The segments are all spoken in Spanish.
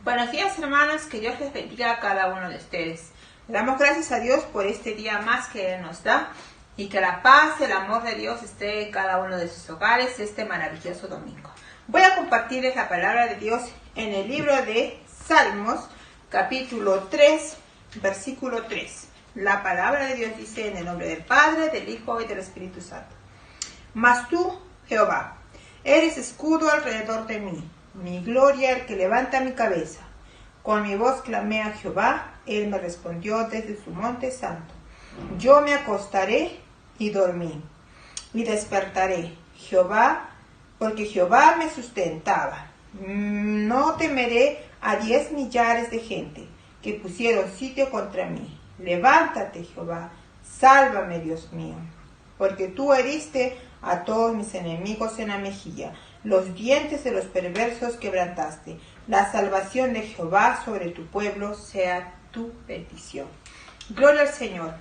Buenos días, hermanos, que Dios les bendiga a cada uno de ustedes. Le damos gracias a Dios por este día más que Él nos da y que la paz, el amor de Dios esté en cada uno de sus hogares este maravilloso domingo. Voy a compartirles la palabra de Dios en el libro de Salmos, capítulo 3, versículo 3. La palabra de Dios dice en el nombre del Padre, del Hijo y del Espíritu Santo. Mas tú, Jehová, eres escudo alrededor de mí, mi gloria, el que levanta mi cabeza. Con mi voz clamé a Jehová, Él me respondió desde su monte santo. Yo me acostaré y dormí, y despertaré, Jehová, porque Jehová me sustentaba. No temeré a 10 millares de gente que pusieron sitio contra mí. Levántate, Jehová, sálvame, Dios mío, porque tú heriste a todos mis enemigos en la mejilla. Los dientes de los perversos quebrantaste. La salvación de Jehová sobre tu pueblo sea tu bendición. Gloria al Señor.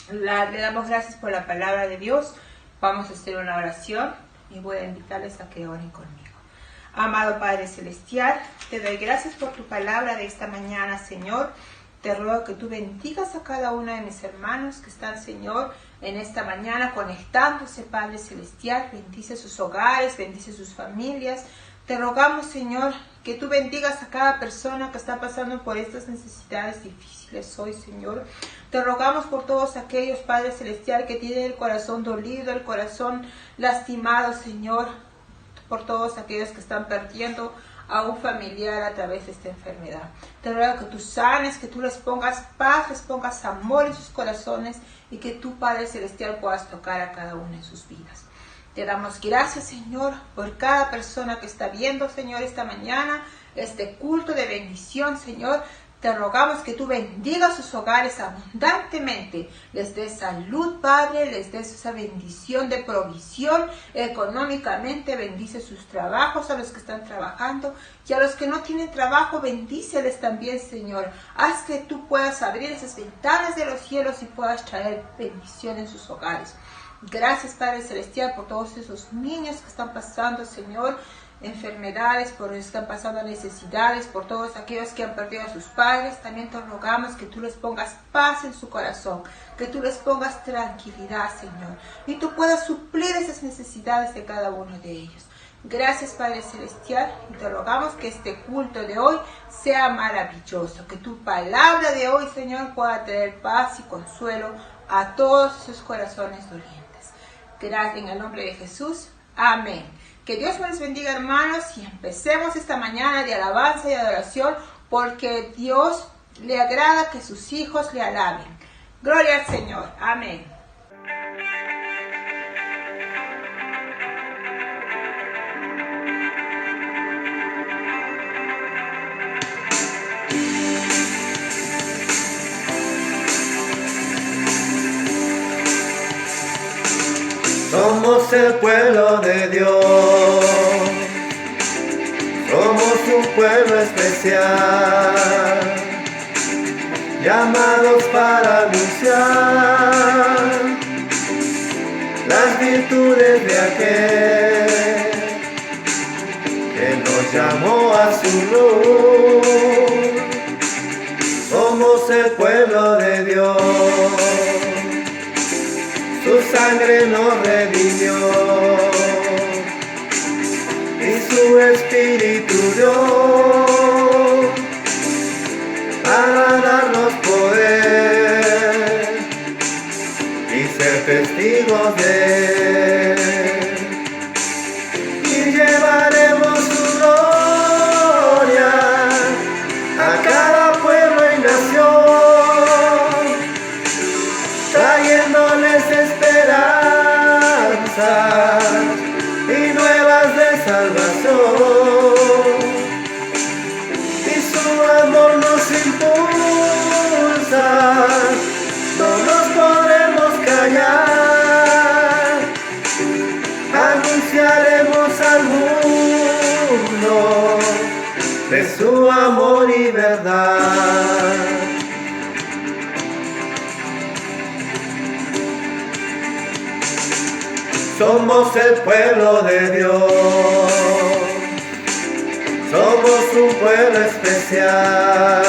Le damos gracias por la palabra de Dios. Vamos a hacer una oración y voy a invitarles a que oren conmigo. Amado Padre Celestial, te doy gracias por tu palabra de esta mañana, Señor. Te ruego que tú bendigas a cada uno de mis hermanos que están, Señor, en esta mañana conectándose, Padre Celestial. Bendice sus hogares, bendice sus familias. Te rogamos, Señor, que tú bendigas a cada persona que está pasando por estas necesidades difíciles hoy, Señor. Te rogamos por todos aquellos, Padre Celestial, que tienen el corazón dolido, el corazón lastimado, Señor. Por todos aquellos que están perdiendo a un familiar a través de esta enfermedad. Te ruego que tú sanes, que tú les pongas paz, les pongas amor en sus corazones y que tú, Padre Celestial, puedas tocar a cada uno en sus vidas. Te damos gracias, Señor, por cada persona que está viendo, Señor, esta mañana, este culto de bendición, Señor. Te rogamos que tú bendigas sus hogares abundantemente, les des salud, Padre, les des esa bendición de provisión económicamente, bendice sus trabajos a los que están trabajando y a los que no tienen trabajo, bendíceles también, Señor. Haz que tú puedas abrir esas ventanas de los cielos y puedas traer bendición en sus hogares. Gracias, Padre Celestial, por todos esos niños que están pasando, Señor, enfermedades, por los que están pasando necesidades, por todos aquellos que han perdido a sus padres. También te rogamos que tú les pongas paz en su corazón, que tú les pongas tranquilidad, Señor, y tú puedas suplir esas necesidades de cada uno de ellos. Gracias, Padre Celestial, y te rogamos que este culto de hoy sea maravilloso, que tu palabra de hoy, Señor, pueda traer paz y consuelo a todos sus corazones dolientes. Gracias en el nombre de Jesús. Amén. Que Dios me les bendiga, hermanos, y empecemos esta mañana de alabanza y adoración, porque Dios le agrada que sus hijos le alaben. Gloria al Señor. Amén. Somos el pueblo de Dios, somos un pueblo especial, llamados para anunciar las virtudes de aquel que nos llamó a su luz. Somos el pueblo de Dios, su sangre nos redimió y su espíritu dio para darnos poder y ser testigos de él. Y llevaremos su gloria a cada pueblo y nación, trayéndoles esperanza y nuevas de salvación. Y su amor nos impulsa, no nos podremos callar, anunciaremos al mundo de su amor y verdad. Somos el pueblo de Dios, Somos un pueblo especial,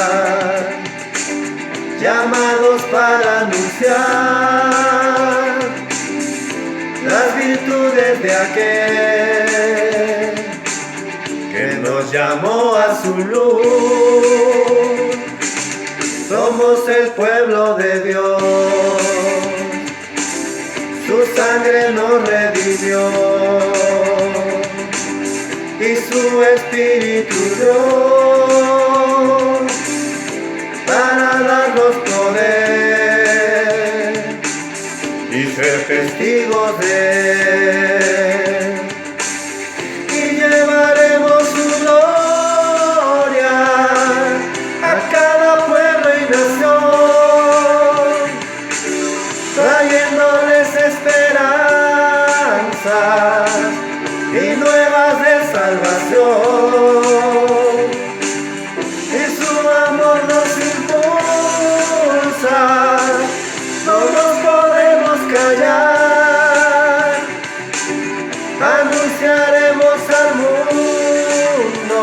llamados para anunciar las virtudes de aquel que nos llamó a su luz. Somos el pueblo de Dios, su sangre nos redimió y su espíritu dio para darnos poder y ser testigos de él. Y llevaremos su gloria a cada pueblo y nación, trayéndoles esperanzas y nuevas de salvación. Y su amor nos impulsa, no nos podemos callar. Anunciaremos al mundo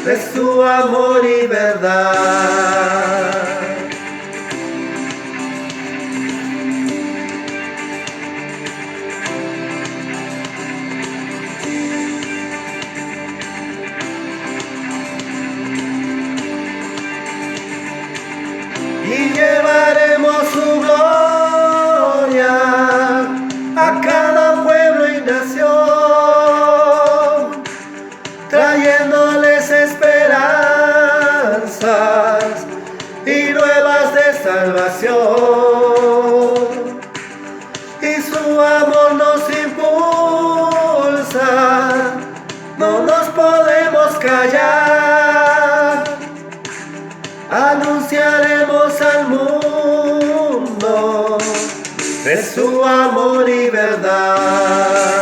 de su amor y verdad. Y llevaremos su gloria a cada pueblo y nación, trayéndoles esperanzas y nuevas de salvación. Y su amor nos impulsa, no nos podemos callar. Anunciaremos al mundo de su amor y verdad.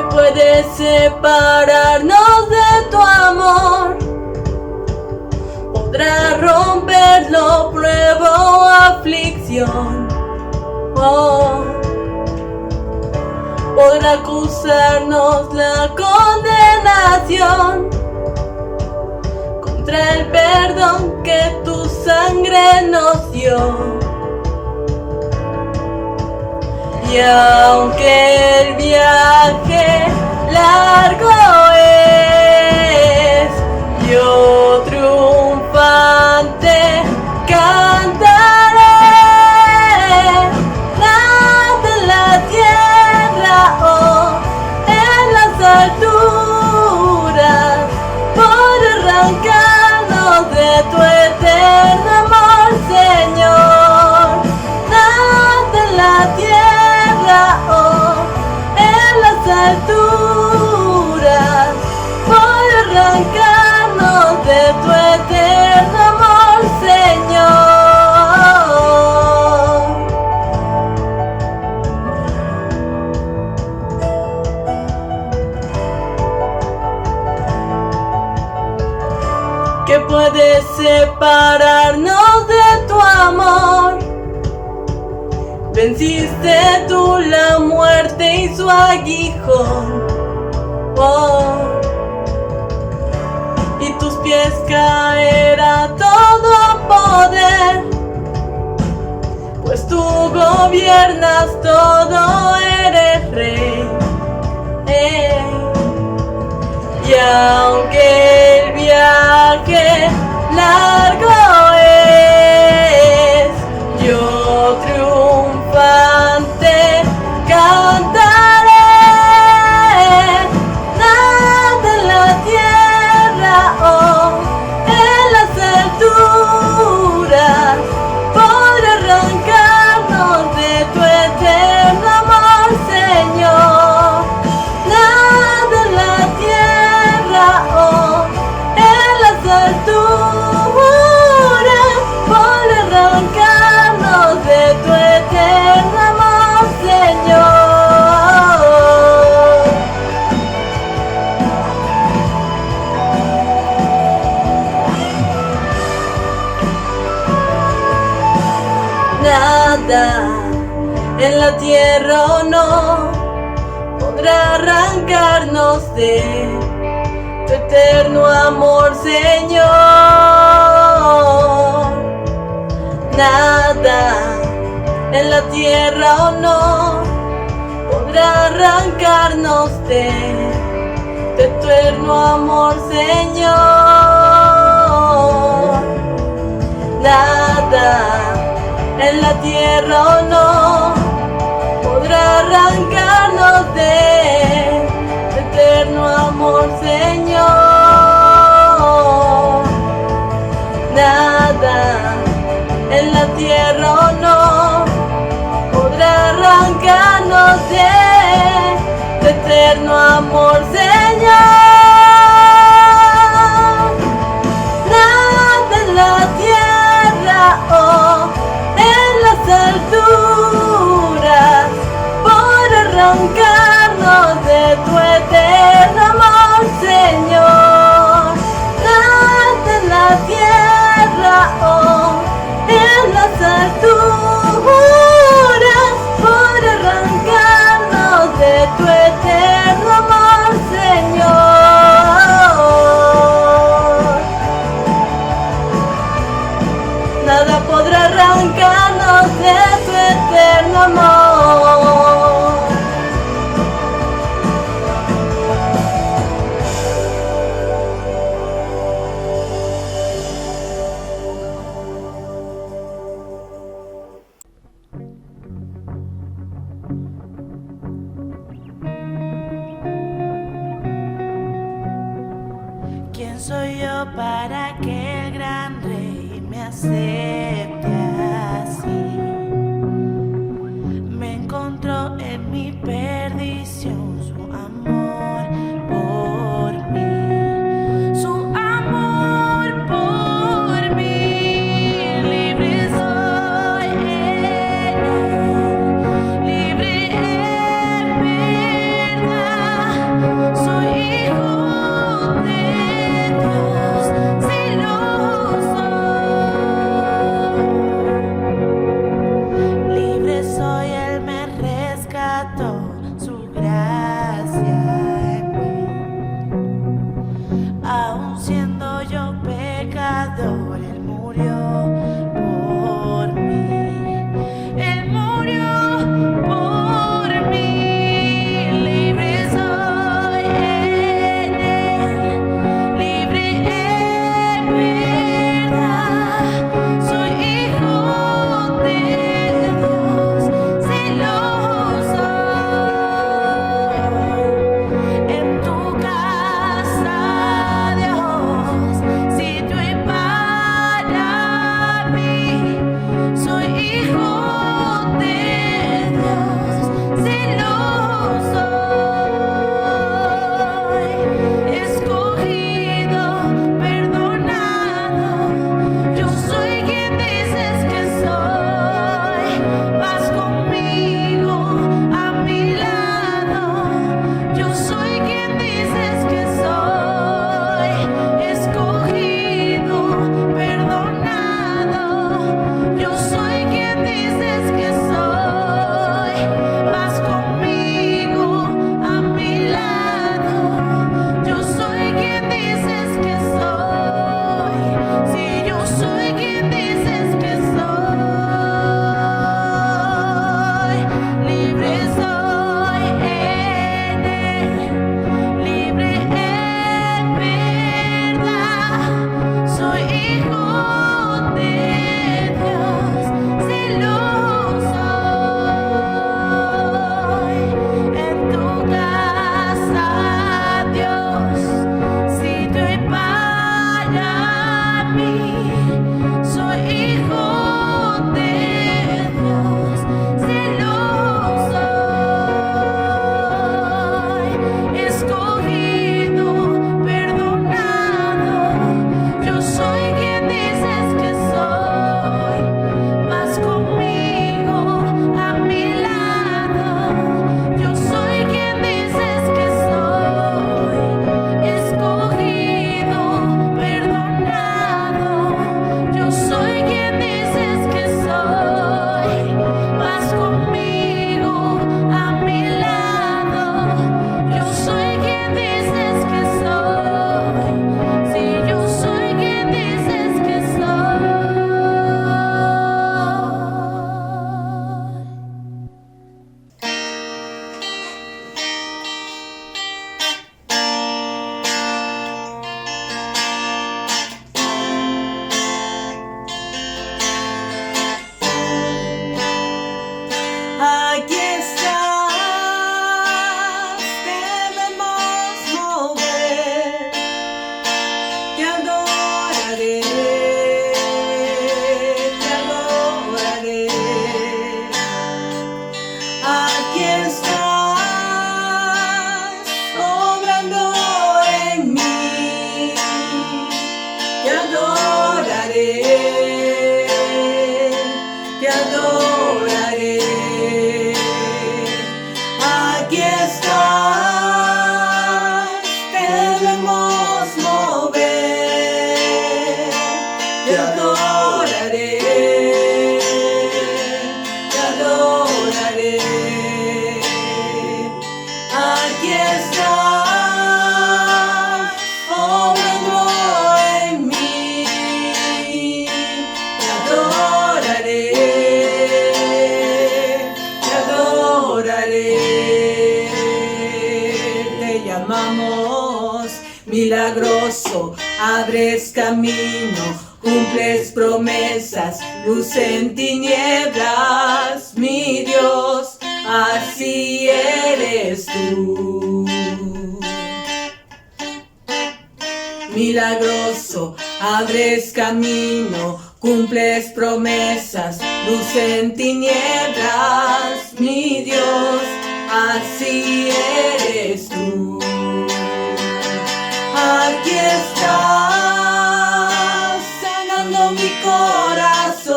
Puedes separarnos de tu amor, podrá romperlo, prueba o aflicción, podrá acusarnos la condenación contra el perdón que tu sangre nos dio. Y aunque el viaje largo es, yo triunfante cantaré, nada en la tierra o en las alturas, por arrancarnos de tu eterno amor, Señor. Nada en la tierra o en las alturas, por arrancarnos de tu eterno amor, Señor. ¿Qué puede separarnos de tu amor? Venciste tú la muerte y su aguijón, y tus pies caerá todo poder, pues tú gobiernas todo, eres rey. Y aunque el viaje largo es, yo triunfo Nada en la tierra o no podrá arrancarnos de tu eterno amor, Señor. Nada en la tierra o no podrá arrancarnos de tu eterno amor, Señor. Nada en la tierra o no podrá arrancarnos de tu eterno amor, Señor. Nada en la tierra o no podrá arrancarnos de tu eterno amor, Señor. Nada en la tierra o en las alturas por arrancarnos de tu eterno amor, Señor. Nada en la tierra o en las alturas por arrancarnos de tu eterno amor, Señor. Nada podrá arrancarnos de tu eterno amor. ¿Quién soy yo para que el gran rey me acepte así? Me encontró en mi perdición su amor por mí, su amor por mí. Libre soy en él, libre en verdad. Soy hijo de Dios, si lo soy. Libre soy, Él me rescató, su gracia en mí. Aun siendo yo pecador, Él murió por mí. Él murió por mí. Libre soy en Él, libre en verdad. Soy hijo de Dios, si lo soy. En tu casa, Dios, sitio y para adoraré. Aquí estás, debemos mover, te adoraré, te adoraré. Aquí estás, obrando en mí, te adoraré, te adoraré. Te llamamos milagroso, abres camino, cumples promesas, luz en tinieblas, mi Dios, así eres tú. Milagroso, abres camino, cumples promesas, luz en tinieblas, mi Dios, así eres tú. Aquí estás, sanando mi corazón,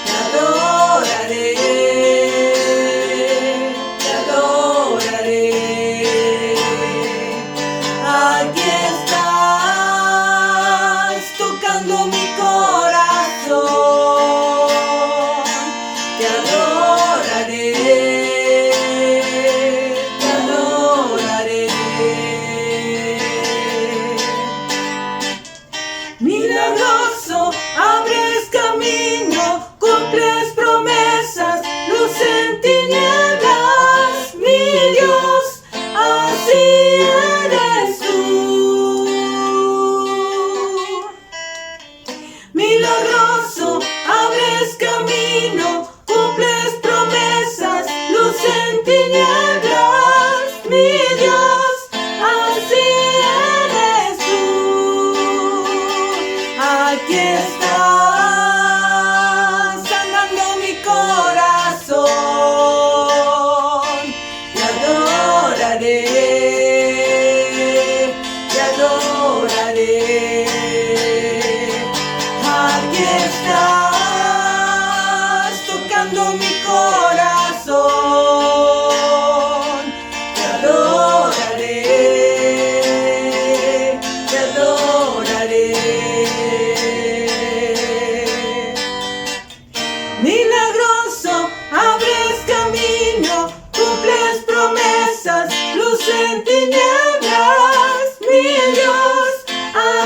te adoraré, te adoraré. Aquí estás, tocando mi corazón, te adoraré, te adoraré. Milagroso, abres camino, cumples promesas, luz en tinieblas, mi Dios, así eres tú. Milagroso, abres camino, cumples promesas, luz en tinieblas, mi Dios, así eres tú. Aquí estás, sanando mi corazón, te adoraré, te adoraré. Aquí estás, tocando mi corazón, te adoraré, te adoraré. Milagroso, abres camino, cumples promesas, luz en tinieblas, mi Dios,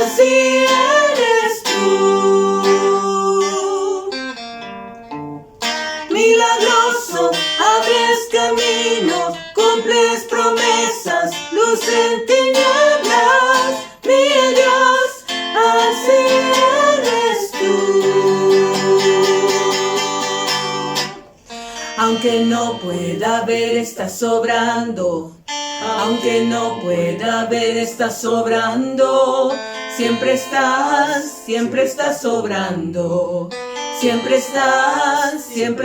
así eres tú. Milagroso, abres camino, cumples promesas, luz en tinieblas, mi Dios, así eres tú. Aunque no pueda ver, estás sobrando. Aunque no pueda ver, estás sobrando. Siempre estás sobrando. Siempre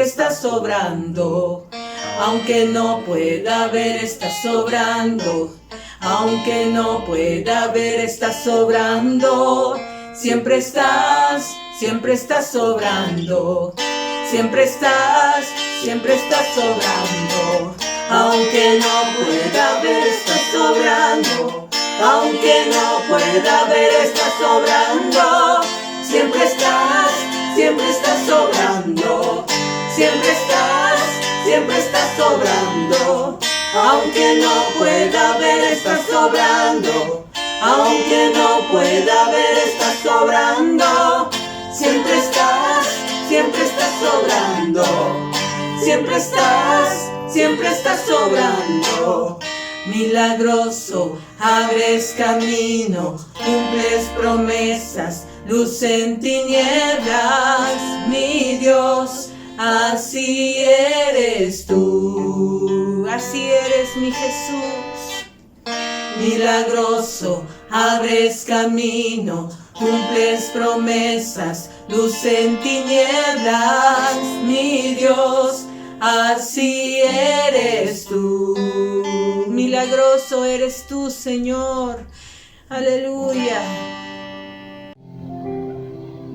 estás sobrando. Aunque no pueda ver, estás sobrando. Aunque no pueda ver, estás sobrando. Siempre estás sobrando. Siempre estás sobrando. Aunque no pueda ver, estás sobrando. Aunque no pueda ver, estás sobrando. Siempre estás sobrando. Siempre estás sobrando. Aunque no pueda ver, estás sobrando. Aunque no pueda ver, estás sobrando. Siempre estás sobrando. Siempre estás sobrando. Milagroso, abres camino, cumples promesas, luz en tinieblas, mi Dios, así eres tú, así eres mi Jesús. Milagroso, abres camino, cumples promesas, luz en tinieblas, mi Dios, así eres tú. Milagroso eres tú, Señor. Aleluya.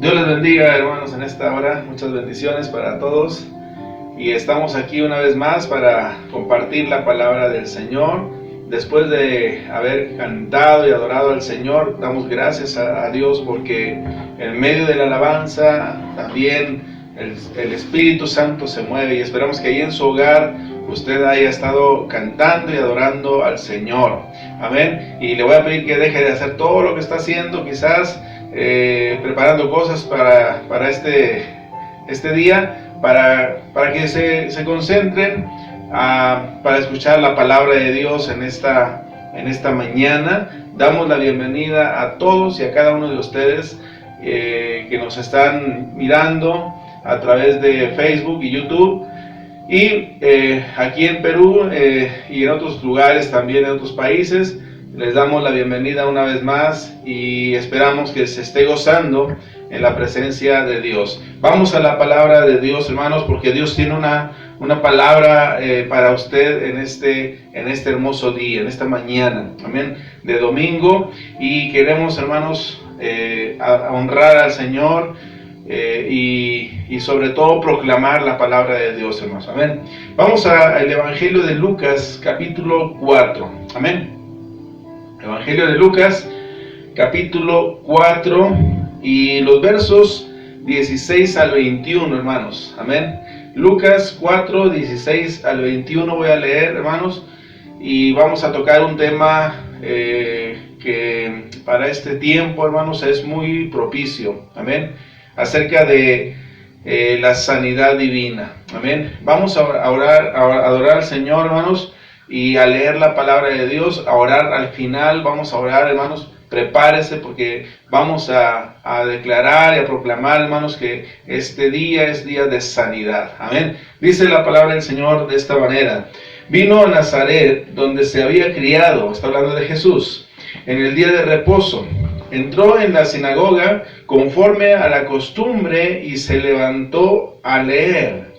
Dios les bendiga, hermanos, en esta hora. Muchas bendiciones para todos. Y estamos aquí una vez más para compartir la palabra del Señor. Después de haber cantado y adorado al Señor, damos gracias a Dios porque en medio de la alabanza también el Espíritu Santo se mueve, y esperamos que ahí en su hogar usted haya estado cantando y adorando al Señor. Amén. Y le voy a pedir que deje de hacer todo lo que está haciendo, quizás preparando cosas para este día, para que se concentren para escuchar la palabra de Dios en esta mañana. Damos la bienvenida a todos y a cada uno de ustedes que nos están mirando a través de Facebook y YouTube, y aquí en Perú y en otros lugares también, en otros países. Les damos la bienvenida una vez más y esperamos que se esté gozando en la presencia de Dios. Vamos a la palabra de Dios, hermanos, porque Dios tiene una palabra para usted en este hermoso día, en esta mañana, amén, de domingo, y queremos, hermanos, honrar al Señor y sobre todo proclamar la palabra de Dios, hermanos, amén. Vamos al Evangelio de Lucas, capítulo 4, amén. Evangelio de Lucas, capítulo 4, y los versos 16 al 21, hermanos, amén. Lucas 4, 16 al 21 voy a leer, hermanos, y vamos a tocar un tema que para este tiempo, hermanos, es muy propicio, amén, acerca de la sanidad divina, amén. Vamos a orar, a adorar al Señor, hermanos, y a leer la palabra de Dios, a orar al final. Vamos a orar, hermanos, prepárese porque vamos a declarar y a proclamar, hermanos, que este día es día de sanidad, amén. Dice la palabra del Señor de esta manera: vino a Nazaret, donde se había criado, está hablando de Jesús, en el día de reposo. Entró en la sinagoga conforme a la costumbre y se levantó a leer.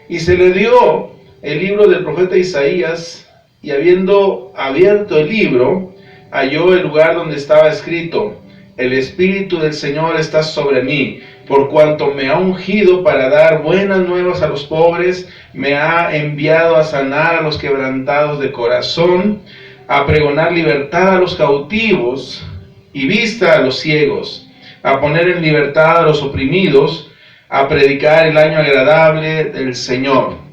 Y se le dio el libro del profeta Isaías, y habiendo abierto el libro, halló el lugar donde estaba escrito: el Espíritu del Señor está sobre mí, por cuanto me ha ungido para dar buenas nuevas a los pobres, me ha enviado a sanar a los quebrantados de corazón, a pregonar libertad a los cautivos y vista a los ciegos, a poner en libertad a los oprimidos, a predicar el año agradable del Señor.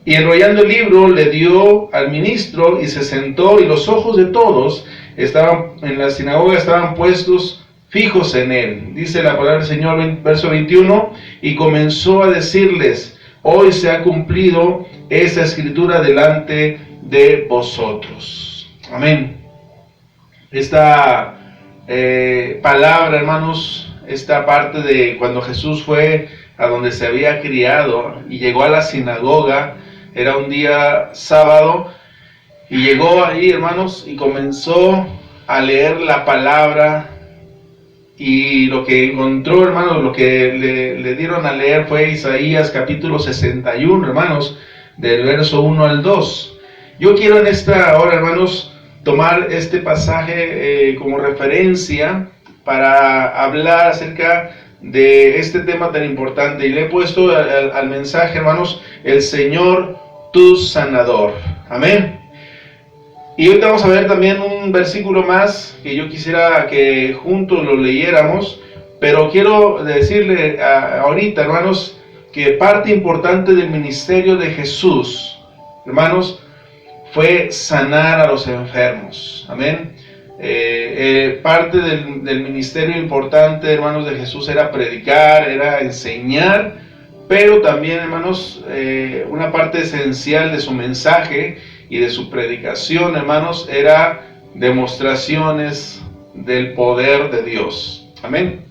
Y enrollando el libro le dio al ministro y se sentó, y los ojos de todos en la sinagoga estaban puestos fijos en él. Dice la palabra del Señor, verso 21, y comenzó a decirles: hoy se ha cumplido esta escritura delante de vosotros. Amén. Esta palabra, hermanos, esta parte de cuando Jesús fue a donde se había criado y llegó a la sinagoga. Era un día sábado, y llegó ahí, hermanos, y comenzó a leer la palabra, y lo que encontró, hermanos, lo que le dieron a leer fue Isaías capítulo 61, hermanos, del verso 1 al 2. Yo quiero en esta hora, hermanos, tomar este pasaje como referencia para hablar acerca de este tema tan importante, y le he puesto al mensaje, hermanos, el Señor tu sanador, amén. Y hoy vamos a ver también un versículo más que yo quisiera que juntos lo leyéramos, pero quiero decirle ahorita, hermanos, que parte importante del ministerio de Jesús, hermanos, fue sanar a los enfermos, amén. Parte del ministerio importante, hermanos, de Jesús era predicar, era enseñar, pero también, hermanos, una parte esencial de su mensaje y de su predicación, hermanos, era demostraciones del poder de Dios, amén.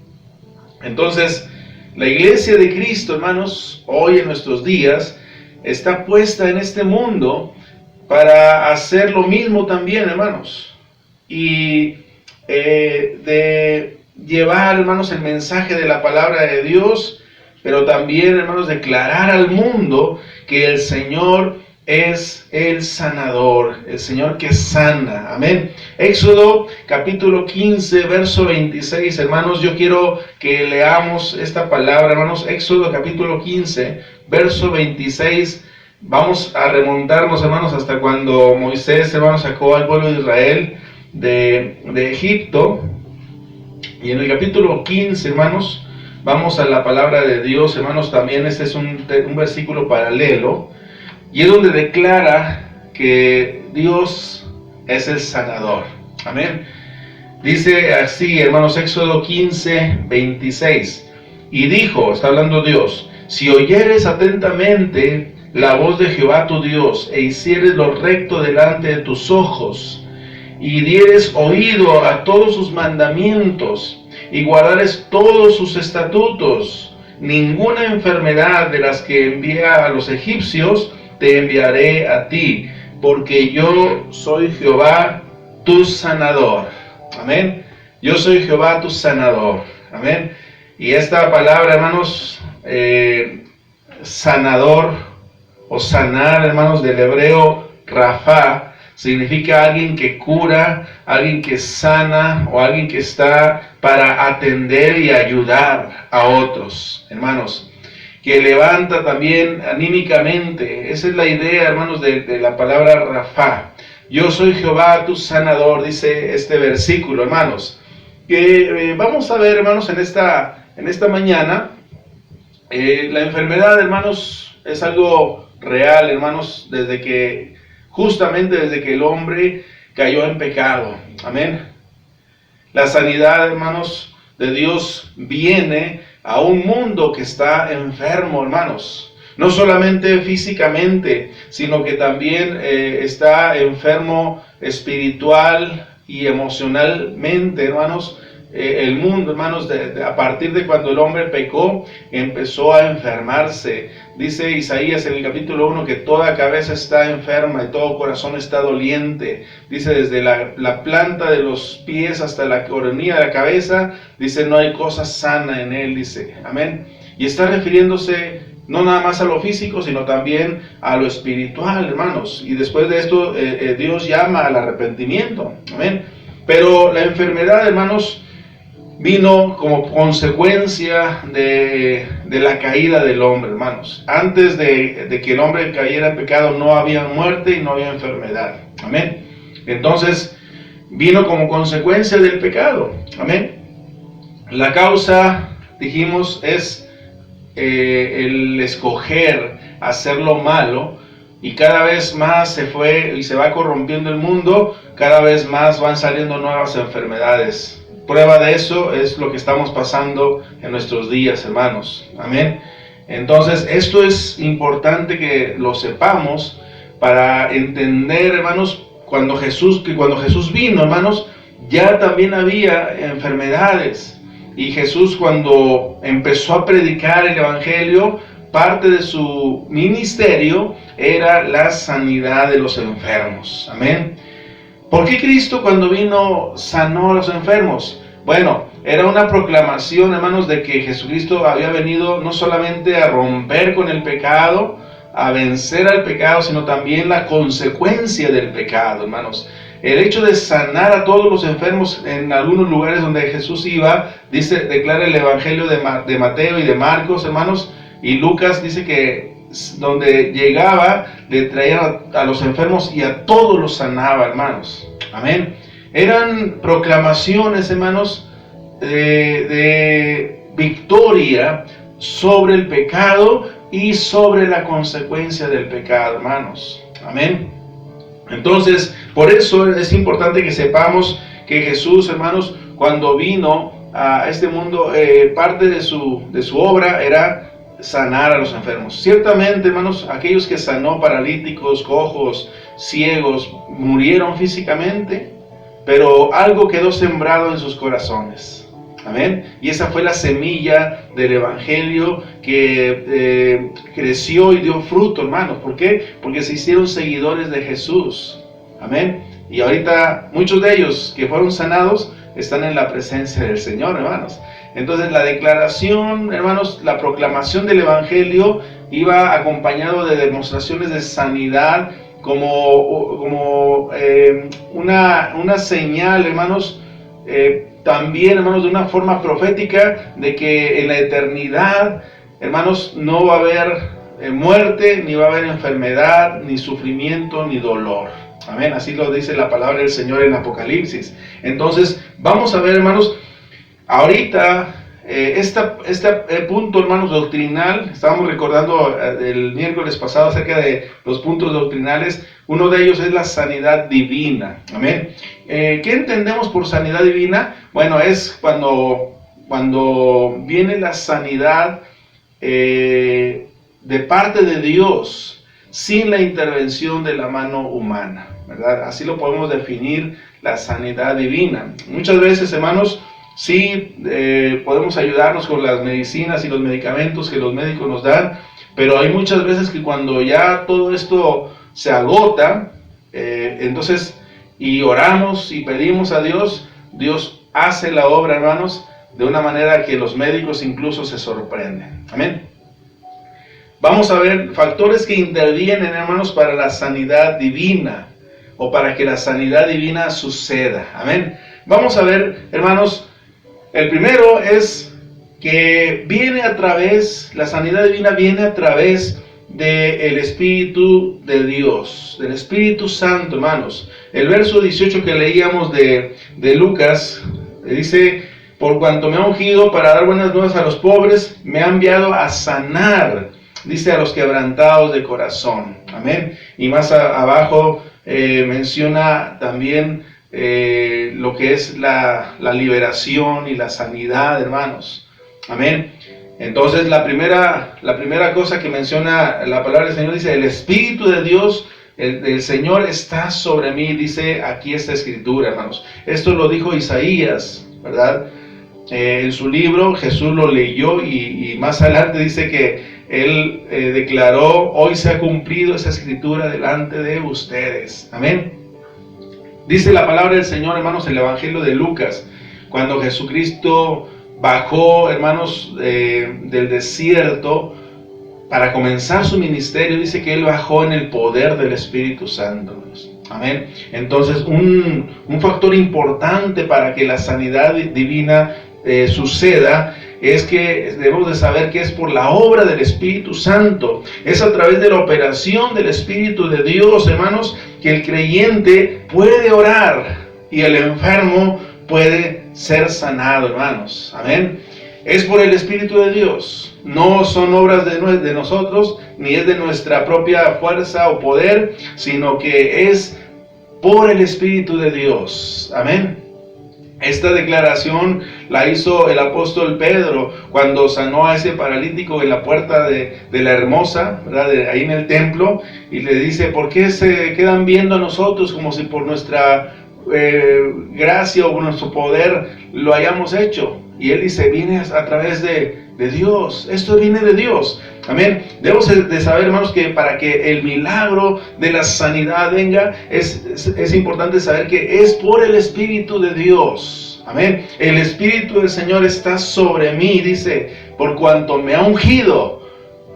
Entonces, la iglesia de Cristo, hermanos, hoy en nuestros días, está puesta en este mundo para hacer lo mismo también, hermanos, y de llevar, hermanos, el mensaje de la palabra de Dios, pero también, hermanos, declarar al mundo que el Señor es el sanador, el Señor que sana. Amén. Éxodo capítulo 15, verso 26, hermanos, yo quiero que leamos esta palabra, hermanos. Éxodo capítulo 15, verso 26. Vamos a remontarnos, hermanos, hasta cuando Moisés, hermanos, sacó al pueblo de Israel de Egipto. Y en el capítulo 15, hermanos, vamos a la palabra de Dios, hermanos. También este es un versículo paralelo. Y es donde declara que Dios es el sanador. Amén. Dice así, hermanos, Éxodo 15, 26. Y dijo, está hablando Dios, si oyeres atentamente la voz de Jehová tu Dios, e hicieres lo recto delante de tus ojos, y dieres oído a todos sus mandamientos, y guardares todos sus estatutos, ninguna enfermedad de las que envía a los egipcios te enviaré a ti, porque yo soy Jehová tu sanador. Amén. Yo soy Jehová tu sanador. Amén. Y esta palabra, hermanos, sanador o sanar, hermanos, del hebreo Rafa, significa alguien que cura, alguien que sana o alguien que está para atender y ayudar a otros, hermanos. Que levanta también anímicamente. Esa es la idea, hermanos, de la palabra Rafa. Yo soy Jehová tu sanador, dice este versículo, hermanos. Que vamos a ver, hermanos, en esta mañana. La enfermedad, hermanos, es algo real, hermanos, justamente desde que el hombre cayó en pecado. Amén. La sanidad, hermanos, de Dios viene a un mundo que está enfermo, hermanos. No solamente físicamente, sino que también está enfermo espiritual y emocionalmente, hermanos. El mundo, hermanos, a partir de cuando el hombre pecó, empezó a enfermarse. Dice Isaías en el capítulo 1 que toda cabeza está enferma y todo corazón está doliente. Dice desde la planta de los pies hasta la coronilla de la cabeza, dice no hay cosa sana en él, dice. Amén. Y está refiriéndose no nada más a lo físico, sino también a lo espiritual, hermanos. Y después de esto, Dios llama al arrepentimiento. Amén. Pero la enfermedad, hermanos, vino como consecuencia de la caída del hombre, hermanos. Antes de que el hombre cayera en pecado no había muerte y no había enfermedad. Amén. Entonces vino como consecuencia del pecado. Amén. La causa, dijimos, es el escoger hacer lo malo, y cada vez más se fue y se va corrompiendo el mundo, cada vez más van saliendo nuevas enfermedades. Prueba de eso es lo que estamos pasando en nuestros días, hermanos. Amén. Entonces, esto es importante que lo sepamos para entender, hermanos, cuando Jesús vino, hermanos, ya también había enfermedades. Y Jesús, cuando empezó a predicar el evangelio, parte de su ministerio era la sanidad de los enfermos. Amén. ¿Por qué Cristo cuando vino sanó a los enfermos? Bueno, era una proclamación, hermanos, de que Jesucristo había venido no solamente a romper con el pecado, a vencer al pecado, sino también la consecuencia del pecado, hermanos. El hecho de sanar a todos los enfermos en algunos lugares donde Jesús iba, declara el Evangelio de Mateo y de Marcos, hermanos, y Lucas dice que donde llegaba, le traía a los enfermos y a todos los sanaba, hermanos. Amén. Eran proclamaciones, hermanos, de victoria sobre el pecado y sobre la consecuencia del pecado, hermanos. Amén. Entonces, por eso es importante que sepamos que Jesús, hermanos, cuando vino a este mundo, parte de su obra era sanar a los enfermos. Ciertamente, hermanos, aquellos que sanó, paralíticos, cojos, ciegos, murieron físicamente, pero algo quedó sembrado en sus corazones. Amén. Y esa fue la semilla del evangelio que creció y dio fruto, hermanos. ¿Por qué? Porque se hicieron seguidores de Jesús. Amén. Y ahorita muchos de ellos que fueron sanados están en la presencia del Señor, hermanos. Entonces la declaración, hermanos, la proclamación del evangelio iba acompañado de demostraciones de sanidad como una señal, hermanos, también, hermanos, de una forma profética de que en la eternidad, hermanos, no va a haber muerte, ni va a haber enfermedad, ni sufrimiento, ni dolor. Amén, así lo dice la palabra del Señor en Apocalipsis. Entonces, vamos a ver, hermanos, ahorita este punto, hermanos, doctrinal. Estábamos recordando el miércoles pasado acerca de los puntos doctrinales. Uno de ellos es la sanidad divina. Amén. ¿Qué entendemos por sanidad divina? Bueno, es cuando viene la sanidad de parte de Dios, sin la intervención de la mano humana, ¿verdad? Así lo podemos definir, la sanidad divina. Muchas veces, hermanos, sí, podemos ayudarnos con las medicinas y los medicamentos que los médicos nos dan, pero hay muchas veces que cuando ya todo esto se agota, entonces, y oramos y pedimos a Dios, Dios hace la obra, hermanos, de una manera que los médicos incluso se sorprenden. Amén. Vamos a ver factores que intervienen, hermanos, para la sanidad divina, o para que la sanidad divina suceda. Amén. Vamos a ver, hermanos, el primero es que la sanidad divina viene a través del Espíritu de Dios, del Espíritu Santo, hermanos. El verso 18 que leíamos de Lucas, dice: por cuanto me ha ungido para dar buenas nuevas a los pobres, me ha enviado a sanar, dice, a los quebrantados de corazón. Amén. Y más abajo menciona también lo que es la liberación y la sanidad, hermanos. Amén. Entonces la primera cosa que menciona la palabra del Señor, dice: el Espíritu de Dios, el Señor está sobre mí, dice aquí esta escritura, hermanos. Esto lo dijo Isaías, ¿verdad? En su libro Jesús lo leyó y más adelante dice que él declaró: hoy se ha cumplido esa escritura delante de ustedes. Amén. Dice la palabra del Señor, hermanos, en el Evangelio de Lucas, cuando Jesucristo bajó, hermanos, del desierto para comenzar su ministerio, dice que Él bajó en el poder del Espíritu Santo, hermanos. Amén. Entonces, un factor importante para que la sanidad divina suceda es que debemos de saber que es por la obra del Espíritu Santo. Es a través de la operación del Espíritu de Dios, hermanos, que el creyente puede orar y el enfermo puede ser sanado, hermanos. Amén. Es por el Espíritu de Dios. No son obras de nosotros, ni es de nuestra propia fuerza o poder, sino que es por el Espíritu de Dios. Amén. Esta declaración la hizo el apóstol Pedro cuando sanó a ese paralítico en la puerta de la Hermosa, ¿verdad? Ahí en el templo, y le dice: ¿por qué se quedan viendo a nosotros como si por nuestra gracia o por nuestro poder lo hayamos hecho? Y él dice: viene a través de Dios, esto viene de Dios. Amén. Debemos de saber, hermanos, que para que el milagro de la sanidad venga, es importante saber que es por el Espíritu de Dios. Amén. El Espíritu del Señor está sobre mí, dice, por cuanto me ha ungido.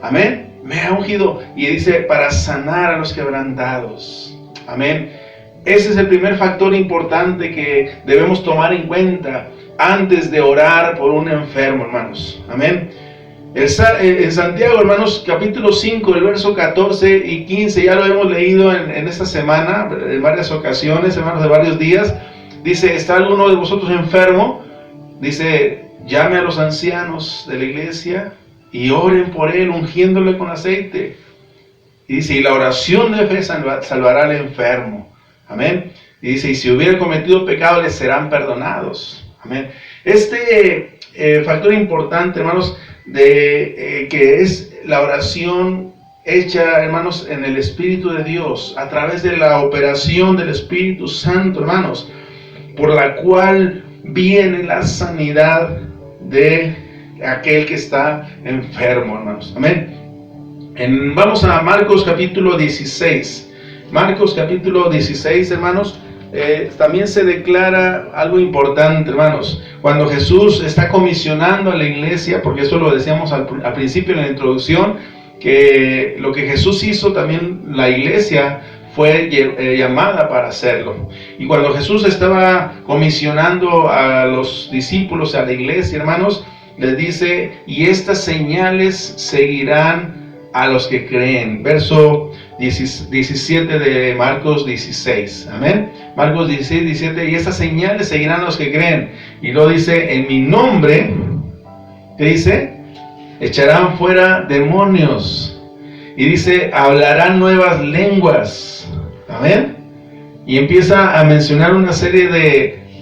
Amén. Me ha ungido. Y dice, para sanar a los quebrantados. Amén. Ese es el primer factor importante que debemos tomar en cuenta antes de orar por un enfermo, hermanos. Amén. En Santiago, hermanos, capítulo 5, el verso 14 y 15, ya lo hemos leído en esta semana, en varias ocasiones, hermanos, de varios días. Dice: ¿está alguno de vosotros enfermo? Dice: llame a los ancianos de la iglesia y oren por él, ungiéndole con aceite. Y dice: y la oración de fe salvará al enfermo. Amén. Y dice: y si hubiera cometido pecado, les serán perdonados. Amén. Este factor importante, hermanos, que es la oración hecha, hermanos, en el Espíritu de Dios, a través de la operación del Espíritu Santo, hermanos, por la cual viene la sanidad de aquel que está enfermo, hermanos. Amén. Vamos a Marcos capítulo 16. Marcos capítulo 16, hermanos. También se declara algo importante, hermanos. Cuando Jesús está comisionando a la iglesia, porque eso lo decíamos al principio en la introducción, que lo que Jesús hizo, también la iglesia fue llamada para hacerlo. Y cuando Jesús estaba comisionando a los discípulos, a la iglesia, hermanos, les dice, y estas señales seguirán a los que creen. Verso 17 de Marcos 16. Amén. Marcos 16, 17, y estas señales seguirán a los que creen. Y luego dice, en mi nombre, ¿qué dice? Echarán fuera demonios. Y dice, hablarán nuevas lenguas. Amén. Y empieza a mencionar una serie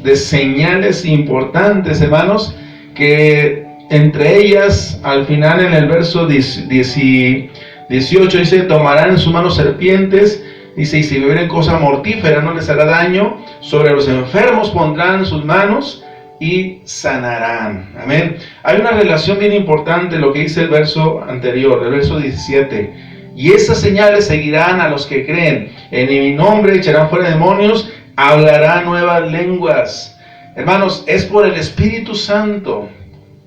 de señales importantes, hermanos, que entre ellas, al final en el verso 18, dice, tomarán en sus manos serpientes, dice, y si bebieren cosa mortífera no les hará daño, sobre los enfermos pondrán sus manos y sanarán. Amén. Hay una relación bien importante, lo que dice el verso anterior, el verso 17. Y esas señales seguirán a los que creen. En mi nombre echarán fuera demonios, hablarán nuevas lenguas. Hermanos, es por el Espíritu Santo.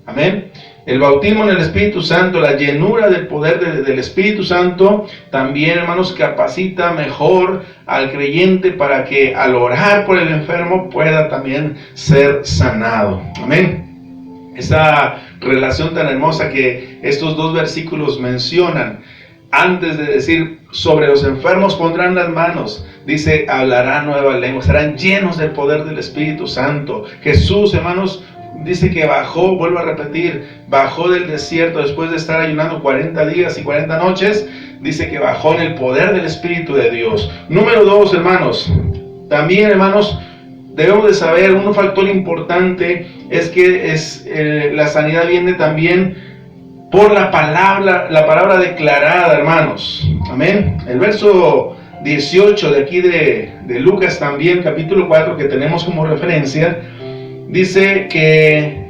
Amén. El bautismo en el Espíritu Santo, la llenura del poder del Espíritu Santo, también, hermanos, capacita mejor al creyente para que al orar por el enfermo pueda también ser sanado. Amén. Esa relación tan hermosa que estos dos versículos mencionan. Antes de decir, sobre los enfermos pondrán las manos, dice, hablarán nuevas lenguas, serán llenos del poder del Espíritu Santo. Jesús, hermanos, dice que bajó, vuelvo a repetir, bajó del desierto después de estar ayunando 40 días y 40 noches, dice que bajó en el poder del Espíritu de Dios. Número 2, hermanos, también, hermanos, debemos de saber, un factor importante es que la sanidad viene también por la palabra declarada, hermanos. Amén. El verso 18 de aquí de Lucas también, capítulo 4, que tenemos como referencia, dice que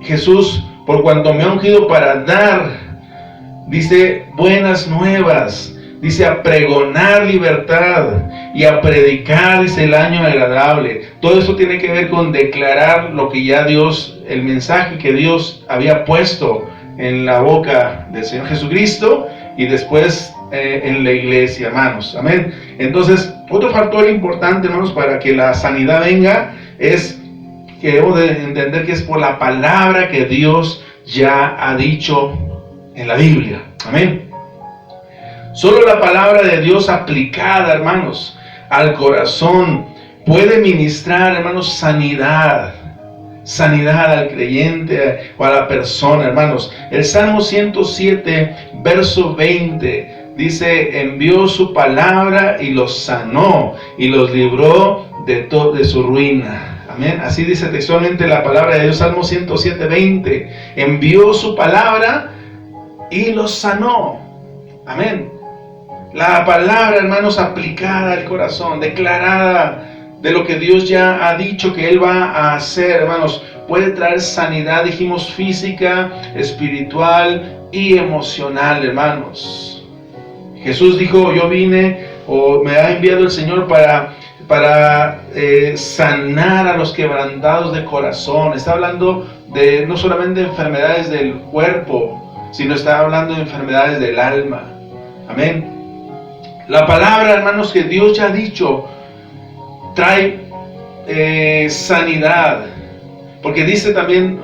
Jesús, por cuanto me ha ungido para dar, dice, buenas nuevas, dice, a pregonar libertad y a predicar, dice, el año agradable. Todo eso tiene que ver con declarar lo que ya Dios, el mensaje que Dios había puesto en la boca del Señor Jesucristo y después en la iglesia, hermanos. Amén. Entonces, otro factor importante, hermanos, para que la sanidad venga es que debo de entender que es por la palabra que Dios ya ha dicho en la Biblia. Amén. Solo la palabra de Dios aplicada, hermanos, al corazón puede ministrar, hermanos, sanidad al creyente o a la persona, hermanos. El Salmo 107, verso 20, dice, envió su palabra y los sanó y los libró de su ruina. Amén. Así dice textualmente la palabra de Dios, Salmo 107, 20. Envió su palabra y los sanó. Amén. La palabra, hermanos, aplicada al corazón, declarada de lo que Dios ya ha dicho que Él va a hacer, hermanos, puede traer sanidad, dijimos, física, espiritual y emocional, hermanos. Jesús dijo, yo vine, o me ha enviado el Señor para sanar a los quebrantados de corazón. Está hablando de no solamente de enfermedades del cuerpo, sino está hablando de enfermedades del alma. Amén. La palabra, hermanos, que Dios ya ha dicho trae sanidad, porque dice también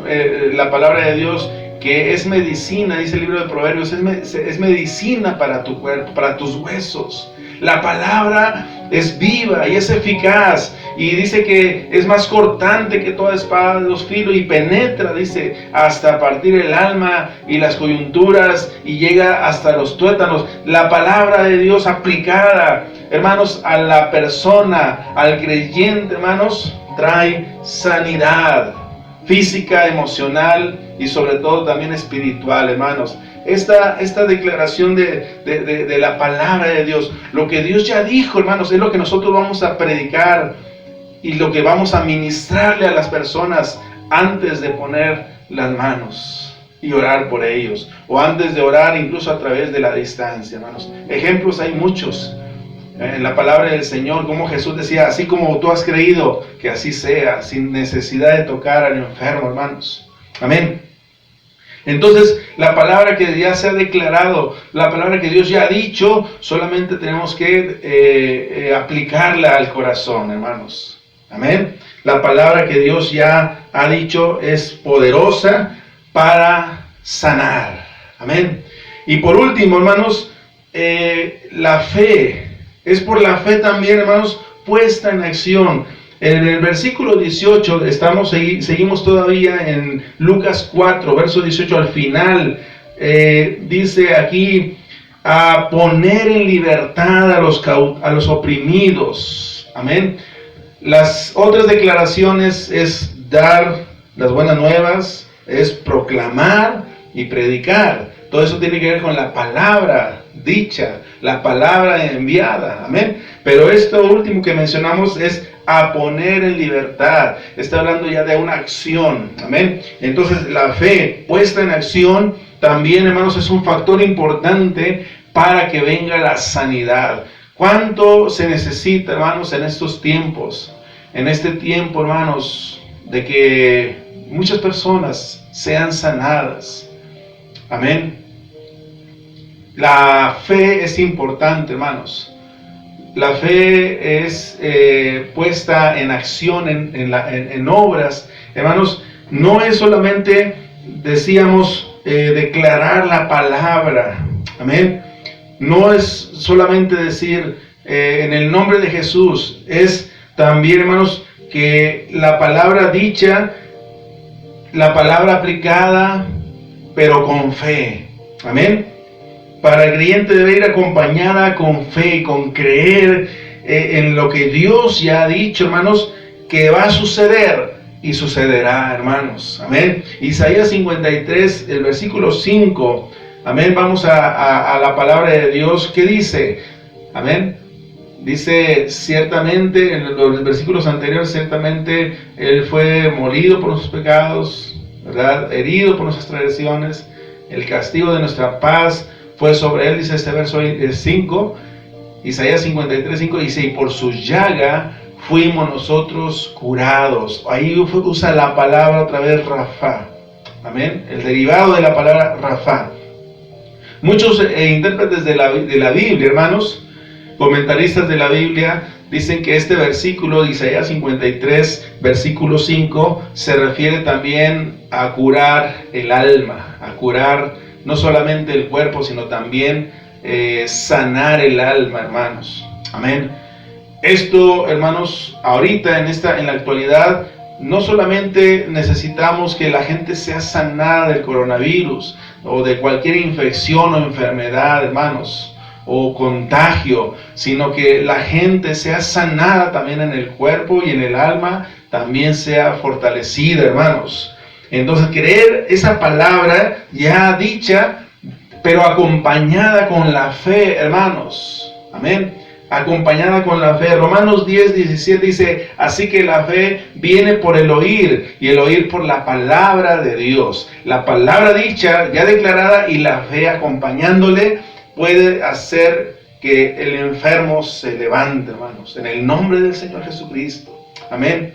la palabra de Dios que es medicina, dice el libro de Proverbios, es medicina para tu cuerpo, para tus huesos. La palabra es viva y es eficaz, y dice que es más cortante que toda espada de dos filos y penetra, dice, hasta partir el alma y las coyunturas y llega hasta los tuétanos. La palabra de Dios aplicada, hermanos, a la persona, al creyente, hermanos, trae sanidad física, emocional y sobre todo también espiritual, hermanos. Esta declaración de la palabra de Dios, lo que Dios ya dijo, hermanos, es lo que nosotros vamos a predicar y lo que vamos a ministrarle a las personas antes de poner las manos y orar por ellos, o antes de orar incluso a través de la distancia, hermanos. Ejemplos hay muchos en la palabra del Señor, como Jesús decía, así como tú has creído, que así sea, sin necesidad de tocar al enfermo, hermanos. Amén. Entonces, la palabra que ya se ha declarado, la palabra que Dios ya ha dicho, solamente tenemos que aplicarla al corazón, hermanos. Amén. La palabra que Dios ya ha dicho es poderosa para sanar. Amén. Y por último, hermanos, la fe. Es por la fe también, hermanos, puesta en acción. En el versículo 18, seguimos todavía en Lucas 4, verso 18 al final, dice aquí, a poner en libertad a los oprimidos. Amén. Las otras declaraciones es dar las buenas nuevas, es proclamar y predicar. Todo eso tiene que ver con la palabra dicha, la palabra enviada. Amén. Pero esto último que mencionamos es a poner en libertad. Está hablando ya de una acción. Amén. Entonces la fe puesta en acción también, hermanos, es un factor importante para que venga la sanidad. ¿Cuánto se necesita, hermanos, en estos tiempos? En este tiempo, hermanos, de que muchas personas sean sanadas. Amén. La fe es importante, hermanos. La fe es puesta en acción, en obras. Hermanos, no es solamente, decíamos, declarar la palabra. Amén. No es solamente decir en el nombre de Jesús. Es también, hermanos, que la palabra dicha, la palabra aplicada, pero con fe. Amén. Para el creyente debe ir acompañada con fe, con creer en lo que Dios ya ha dicho, hermanos, que va a suceder y sucederá, hermanos. Amén. Isaías 53, el versículo 5. Amén. Vamos a la palabra de Dios. ¿Qué dice? Amén. Dice, ciertamente, en los versículos anteriores, ciertamente Él fue molido por nuestros pecados, ¿verdad? Herido por nuestras transgresiones. El castigo de nuestra paz fue sobre Él, dice este verso 5, Isaías 53, 5, dice, y por su llaga fuimos nosotros curados. Ahí usa la palabra otra vez, Rafa. Amén. El derivado de la palabra Rafa. Muchos intérpretes de la Biblia, hermanos, comentaristas de la Biblia, dicen que este versículo de Isaías 53, versículo 5, se refiere también a curar el alma, a curar no solamente el cuerpo, sino también sanar el alma, hermanos. Amén. Esto, hermanos, ahorita en la actualidad, no solamente necesitamos que la gente sea sanada del coronavirus o de cualquier infección o enfermedad, hermanos, o contagio, sino que la gente sea sanada también en el cuerpo y en el alma, también sea fortalecida, hermanos. Entonces, creer esa palabra ya dicha, pero acompañada con la fe, hermanos. Amén. Acompañada con la fe. Romanos 10, 17 dice, así que la fe viene por el oír, y el oír por la palabra de Dios. La palabra dicha, ya declarada, y la fe acompañándole, puede hacer que el enfermo se levante, hermanos, en el nombre del Señor Jesucristo. Amén.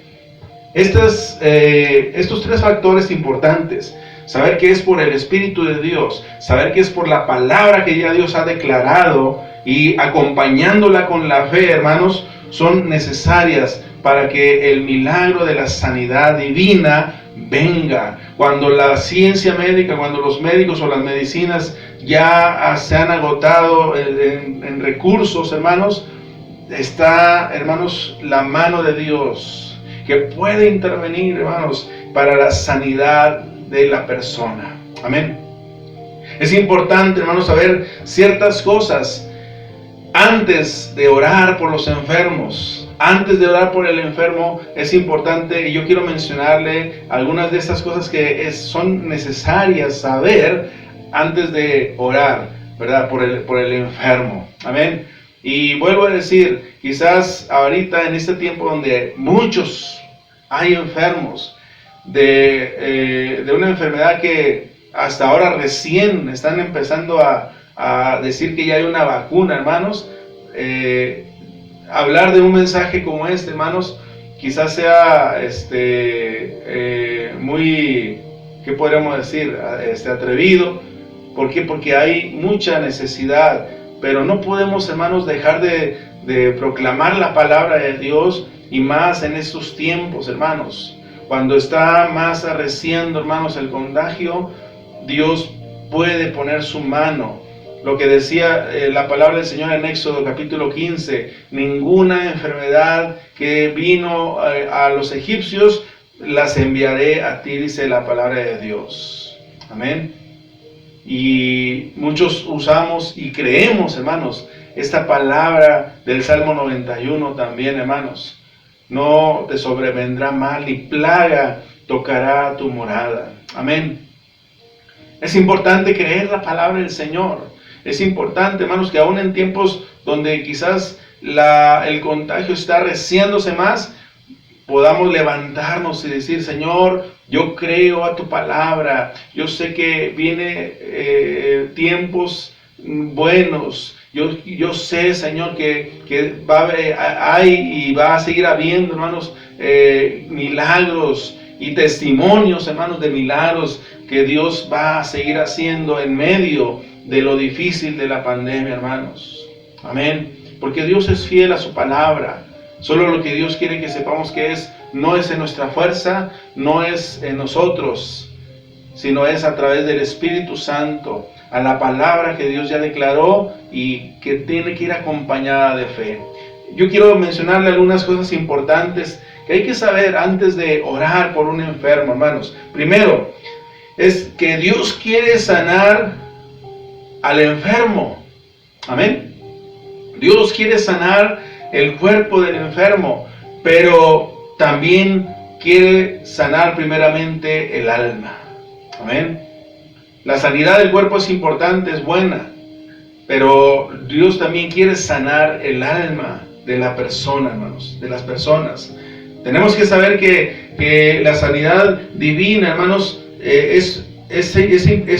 Estos tres factores importantes, saber que es por el Espíritu de Dios, saber que es por la palabra que ya Dios ha declarado y acompañándola con la fe, hermanos, son necesarias para que el milagro de la sanidad divina venga. Cuando la ciencia médica, cuando los médicos o las medicinas ya se han agotado en recursos, hermanos, está, hermanos, la mano de Dios que puede intervenir, hermanos, para la sanidad de la persona. Amén. Es importante, hermanos, saber ciertas cosas antes de orar por los enfermos. Antes de orar por el enfermo es importante, y yo quiero mencionarle algunas de estas cosas que son necesarias saber antes de orar, ¿verdad? Por el enfermo. Amén. Y vuelvo a decir, quizás ahorita en este tiempo donde muchos hay enfermos de una enfermedad que hasta ahora recién están empezando a decir que ya hay una vacuna, hermanos, hablar de un mensaje como este, hermanos, quizás sea muy ¿qué podríamos decir? Atrevido. ¿Por qué? Porque hay mucha necesidad, pero no podemos, hermanos, dejar de proclamar la palabra de Dios, y más en estos tiempos, hermanos, cuando está más arreciando, hermanos, el contagio. Dios puede poner su mano. Lo que decía la palabra del Señor en Éxodo capítulo 15, ninguna enfermedad que vino a los egipcios las enviaré a ti, dice la palabra de Dios. Amén. Y muchos usamos y creemos, hermanos, esta palabra del Salmo 91 también, hermanos. No te sobrevendrá mal, ni plaga tocará tu morada. Amén. Es importante creer la palabra del Señor. Es importante, hermanos, que aún en tiempos donde quizás el contagio está arreciándose más, podamos levantarnos y decir: Señor, yo creo a tu palabra. Yo sé que viene tiempos buenos. Yo sé, Señor, que hay y va a seguir habiendo, hermanos, milagros y testimonios, hermanos, de milagros que Dios va a seguir haciendo en medio de lo difícil de la pandemia, hermanos. Amén. Porque Dios es fiel a su palabra. Solo lo que Dios quiere que sepamos que no es en nuestra fuerza, no es en nosotros, sino es a través del Espíritu Santo, a la palabra que Dios ya declaró y que tiene que ir acompañada de fe. Yo quiero mencionarle algunas cosas importantes que hay que saber antes de orar por un enfermo, hermanos. Primero, es que Dios quiere sanar al enfermo. Amén. Dios quiere sanar el cuerpo del enfermo, pero también quiere sanar primeramente el alma. Amén. La sanidad del cuerpo es importante, es buena, pero Dios también quiere sanar el alma de la persona, hermanos, de las personas. Tenemos que saber que la sanidad divina, hermanos, es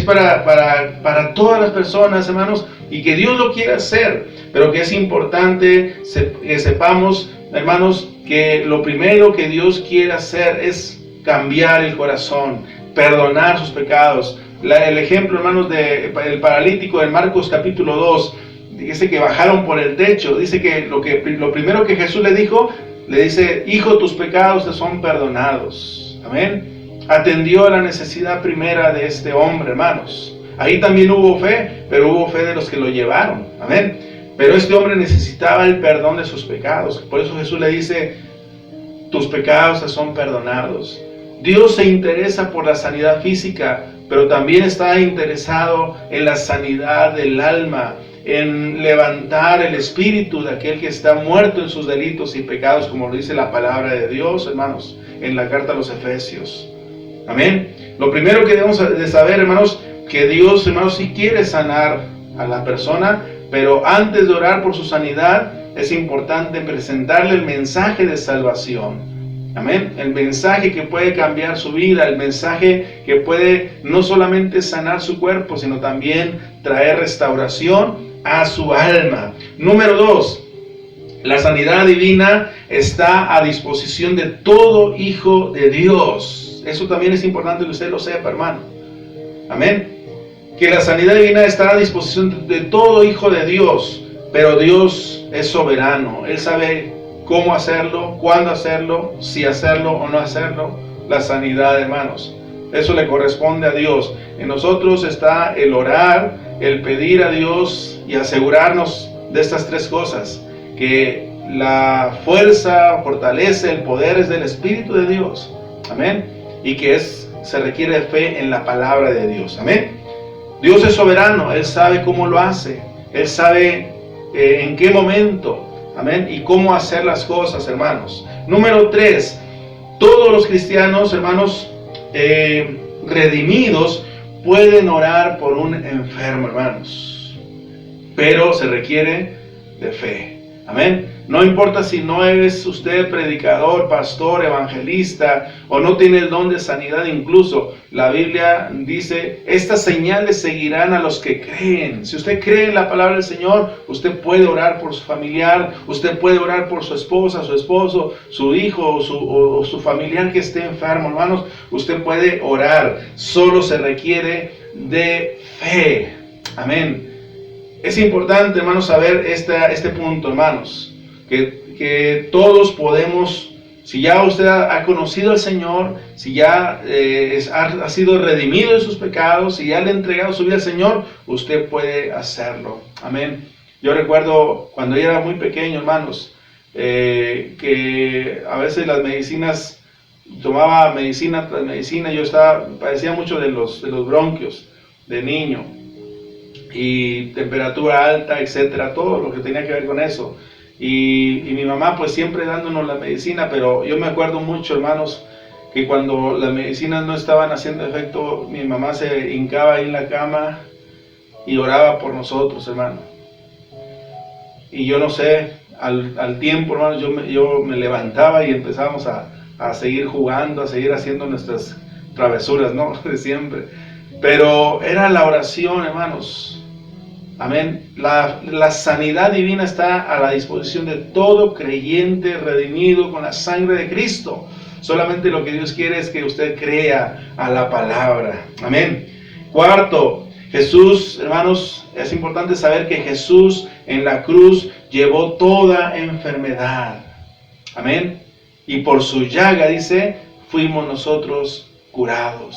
para todas las personas, hermanos, y que Dios lo quiere hacer, pero que es importante que sepamos, hermanos, que lo primero que Dios quiere hacer es cambiar el corazón, perdonar sus pecados. El ejemplo, hermanos, del paralítico en Marcos capítulo 2, dice que bajaron por el techo. Dice que lo primero que Jesús le dijo, le dice: hijo, tus pecados te son perdonados. Amén. Atendió a la necesidad primera de este hombre, hermanos. Ahí también hubo fe, pero hubo fe de los que lo llevaron. Amén. Pero este hombre necesitaba el perdón de sus pecados. Por eso Jesús le dice: tus pecados te son perdonados. Dios se interesa por la sanidad física, pero también está interesado en la sanidad del alma, en levantar el espíritu de aquel que está muerto en sus delitos y pecados, como lo dice la palabra de Dios, hermanos, en la carta a los Efesios. Amén. Lo primero que debemos de saber, hermanos, que Dios, hermanos, sí quiere sanar a la persona, pero antes de orar por su sanidad, es importante presentarle el mensaje de salvación. Amén. El mensaje que puede cambiar su vida, el mensaje que puede no solamente sanar su cuerpo, sino también traer restauración a su alma. Número 2, la sanidad divina está a disposición de todo hijo de Dios. Eso también es importante que usted lo sepa, hermano. Amén. Que la sanidad divina está a disposición de todo hijo de Dios, pero Dios es soberano. Él sabe cómo hacerlo, cuándo hacerlo, si hacerlo o no hacerlo. La sanidad, hermanos, eso le corresponde a Dios. En nosotros está el orar, el pedir a Dios y asegurarnos de estas tres cosas: que la fuerza, fortalece, el poder es del Espíritu de Dios. Amén. Y que se requiere de fe en la palabra de Dios. Amén. Dios es soberano, Él sabe cómo lo hace, Él sabe en qué momento. Amén. Y cómo hacer las cosas, hermanos. Número 3, todos los cristianos, hermanos, redimidos, pueden orar por un enfermo, hermanos. Pero se requiere de fe. Amén. No importa si no es usted predicador, pastor, evangelista o no tiene el don de sanidad incluso. La Biblia dice, estas señales seguirán a los que creen. Si usted cree en la palabra del Señor, usted puede orar por su familiar, usted puede orar por su esposa, su esposo, su hijo o su familiar que esté enfermo, hermanos. Usted puede orar. Solo se requiere de fe. Amén. Es importante, hermanos, saber este punto, hermanos, que todos podemos, si ya usted ha conocido al Señor, si ya ha sido redimido de sus pecados, si ya le ha entregado su vida al Señor, usted puede hacerlo. Amén. Yo recuerdo cuando yo era muy pequeño, hermanos, que a veces las medicinas, tomaba medicina tras medicina, padecía mucho de los bronquios de niño. Y temperatura alta, etcétera, todo lo que tenía que ver con eso. Y mi mamá pues siempre dándonos la medicina, pero yo me acuerdo mucho, hermanos, que cuando las medicinas no estaban haciendo efecto, mi mamá se hincaba ahí en la cama y oraba por nosotros, hermano. Y yo no sé, al tiempo, hermanos, yo me levantaba y empezábamos a seguir jugando, a seguir haciendo nuestras travesuras, ¿no? De siempre. Pero era la oración, hermanos. Amén. La sanidad divina está a la disposición de todo creyente redimido con la sangre de Cristo. Solamente lo que Dios quiere es que usted crea a la palabra. Amén. Cuarto, Jesús, hermanos, es importante saber que Jesús en la cruz llevó toda enfermedad. Amén. Y por su llaga, dice, fuimos nosotros curados.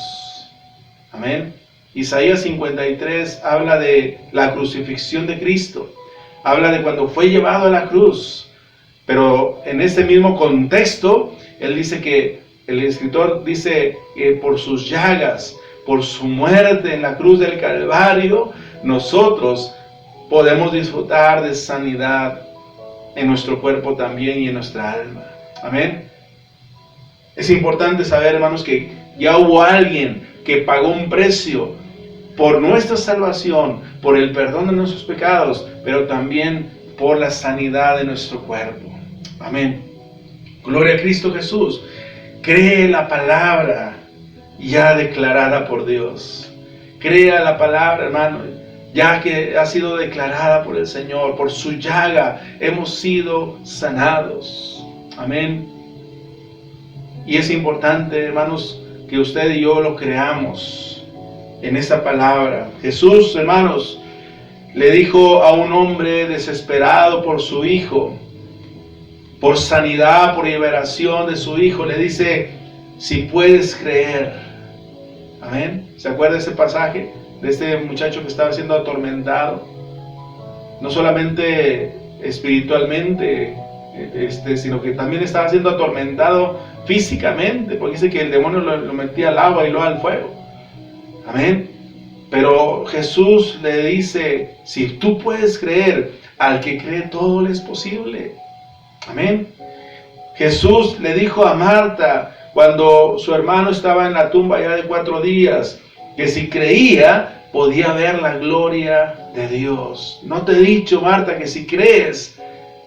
Amén. Isaías 53 habla de la crucifixión de Cristo. Habla de cuando fue llevado a la cruz. Pero en ese mismo contexto, él dice que, el escritor dice que por sus llagas, por su muerte en la cruz del Calvario, nosotros podemos disfrutar de sanidad en nuestro cuerpo también y en nuestra alma. Amén. Es importante saber, hermanos, que ya hubo alguien que pagó un precio por nuestra salvación, por el perdón de nuestros pecados, pero también por la sanidad de nuestro cuerpo. Amén. Gloria a Cristo Jesús. Cree la palabra ya declarada por Dios. Crea la palabra, hermano, ya que ha sido declarada por el Señor. Por su llaga hemos sido sanados. Amén. Y es importante, hermanos, que usted y yo lo creamos en esta palabra. Jesús, hermanos, le dijo a un hombre desesperado por su hijo, por sanidad, por liberación de su hijo, le dice, si puedes creer. Amén. ¿Se acuerda de ese pasaje? De este muchacho que estaba siendo atormentado, no solamente espiritualmente, sino que también estaba siendo atormentado físicamente, porque dice que el demonio lo metía al agua y luego al fuego. Amén. Pero Jesús le dice, si tú puedes creer, al que cree todo le es posible. Amén. Jesús le dijo a Marta, cuando su hermano estaba en la tumba ya de 4 días, que si creía, podía ver la gloria de Dios. ¿No te he dicho, Marta, que si crees,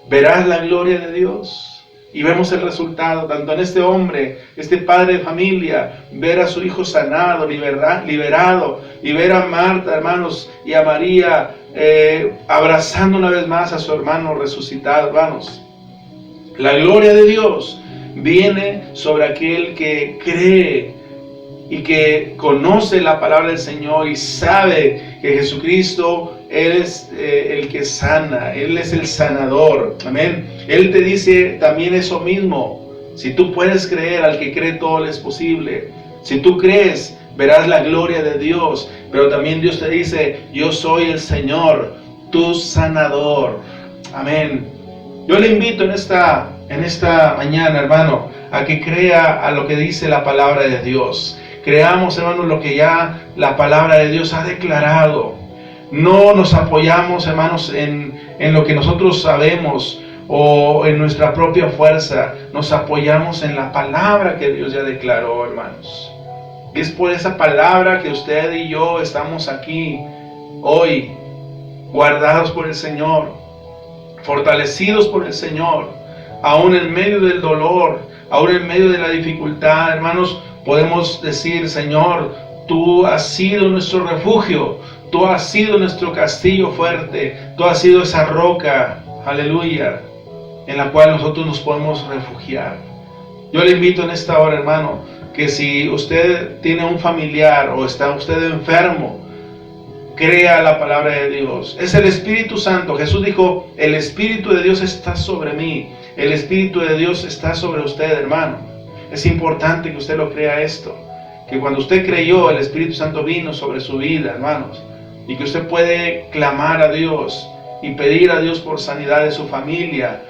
verás la gloria de Dios? Y vemos el resultado, tanto en este hombre, este padre de familia, ver a su hijo sanado, liberado, y ver a Marta, hermanos, y a María abrazando una vez más a su hermano resucitado, hermanos. La gloria de Dios viene sobre aquel que cree y que conoce la palabra del Señor y sabe que Jesucristo es el que sana, Él es el sanador. Amén. Él te dice también eso mismo. Si tú puedes creer, al que cree todo le es posible. Si tú crees, verás la gloria de Dios. Pero también Dios te dice, yo soy el Señor, tu sanador. Amén. Yo le invito en esta mañana, hermano, a que crea a lo que dice la palabra de Dios. Creamos, hermano, lo que ya la palabra de Dios ha declarado. No nos apoyamos, hermanos, en lo que nosotros sabemos o en nuestra propia fuerza. Nos apoyamos en la palabra que Dios ya declaró, hermanos. Y es por esa palabra que usted y yo estamos aquí hoy, guardados por el Señor, fortalecidos por el Señor, aún en medio del dolor, aún en medio de la dificultad, hermanos, podemos decir: Señor, tú has sido nuestro refugio, tú has sido nuestro castillo fuerte, tú has sido esa roca, aleluya, en la cual nosotros nos podemos refugiar. Yo le invito en esta hora, hermano, que si usted tiene un familiar o está usted enfermo, crea la palabra de Dios. Es el Espíritu Santo. Jesús dijo: el Espíritu de Dios está sobre mí. El Espíritu de Dios está sobre usted, hermano. Es importante que usted lo crea esto. Que cuando usted creyó, el Espíritu Santo vino sobre su vida, hermanos. Y que usted puede clamar a Dios y pedir a Dios por sanidad de su familia,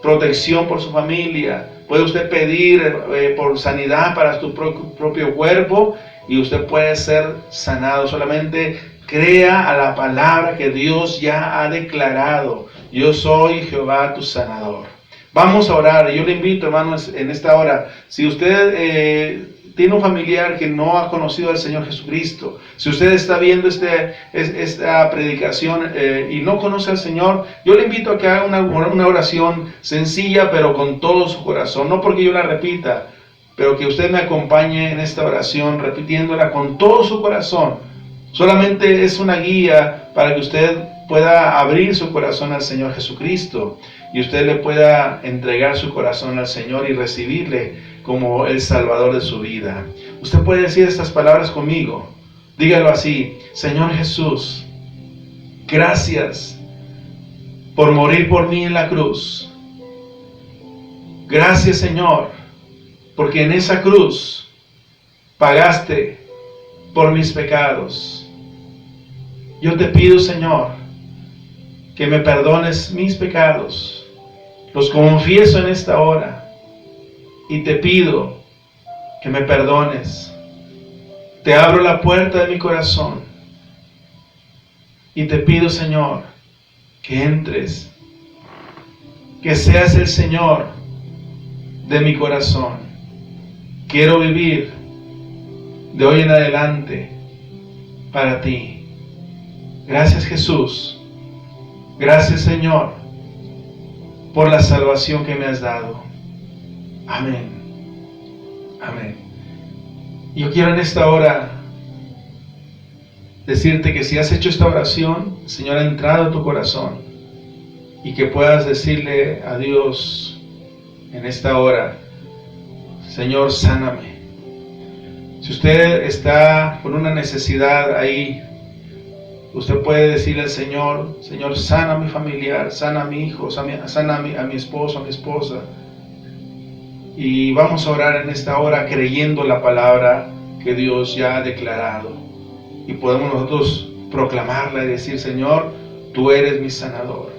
protección por su familia. Puede usted pedir por sanidad para su propio cuerpo y usted puede ser sanado. Solamente crea a la palabra que Dios ya ha declarado: yo soy Jehová tu sanador. Vamos a orar. Yo le invito, hermanos, en esta hora, si usted tiene un familiar que no ha conocido al Señor Jesucristo, si usted está viendo esta predicación y no conoce al Señor, yo le invito a que haga una oración sencilla, pero con todo su corazón. No porque yo la repita, pero que usted me acompañe en esta oración, repitiéndola con todo su corazón. Solamente es una guía para que usted pueda abrir su corazón al Señor Jesucristo y usted le pueda entregar su corazón al Señor y recibirle como el Salvador de su vida. Usted puede decir estas palabras conmigo. Dígalo así: Señor Jesús, gracias por morir por mí en la cruz. Gracias, Señor, porque en esa cruz pagaste por mis pecados. Yo te pido, Señor, que me perdones mis pecados. Los confieso en esta hora y te pido que me perdones. Te abro la puerta de mi corazón y te pido, Señor, que entres, que seas el Señor de mi corazón. Quiero vivir de hoy en adelante para ti. Gracias, Jesús. Gracias, Señor, por la salvación que me has dado. Amén. Amén. Yo quiero en esta hora decirte que si has hecho esta oración, el Señor ha entrado en tu corazón y que puedas decirle a Dios en esta hora: Señor, sáname. Si usted está con una necesidad ahí, usted puede decirle al Señor: Señor, sana a mi familiar, sana a mi hijo, sana a mi esposo, a mi esposa. Y vamos a orar en esta hora creyendo la palabra que Dios ya ha declarado. Y podemos nosotros proclamarla y decir: Señor, tú eres mi sanador.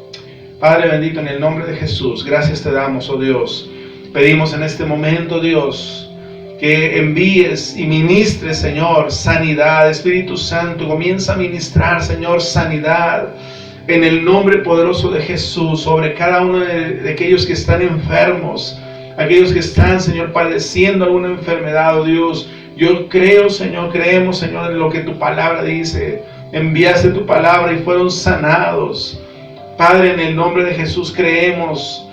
Padre bendito, en el nombre de Jesús, gracias te damos, oh Dios. Pedimos en este momento, Dios, que envíes y ministres, Señor, sanidad. Espíritu Santo, comienza a ministrar, Señor, sanidad en el nombre poderoso de Jesús sobre cada uno de aquellos que están enfermos, aquellos que están, Señor, padeciendo alguna enfermedad, oh Dios. Yo creo, Señor, creemos, Señor, en lo que tu palabra dice. Enviaste tu palabra y fueron sanados. Padre, en el nombre de Jesús creemos,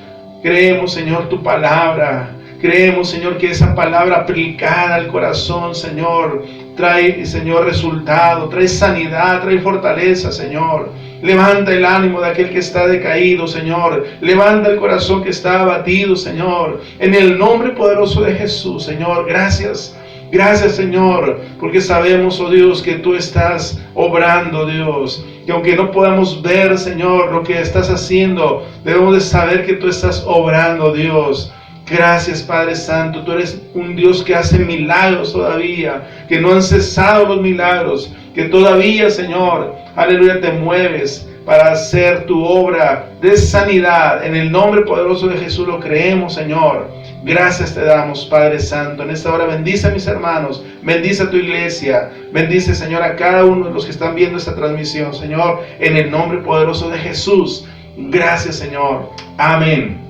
Señor, tu palabra. Creemos, Señor, que esa palabra aplicada al corazón, Señor, trae, Señor, resultado, trae sanidad, trae fortaleza, Señor. Levanta el ánimo de aquel que está decaído, Señor. Levanta el corazón que está abatido, Señor. En el nombre poderoso de Jesús, Señor, gracias. Gracias, Señor, porque sabemos, oh Dios, que tú estás obrando, Dios. Que aunque no podamos ver, Señor, lo que estás haciendo, debemos de saber que tú estás obrando, Dios. Gracias, Padre Santo. Tú eres un Dios que hace milagros todavía, que no han cesado los milagros, que todavía, Señor, aleluya, te mueves para hacer tu obra de sanidad. En el nombre poderoso de Jesús lo creemos, Señor. Gracias te damos, Padre Santo. En esta hora bendice a mis hermanos, bendice a tu iglesia, bendice, Señor, a cada uno de los que están viendo esta transmisión, Señor, en el nombre poderoso de Jesús. Gracias, Señor. Amén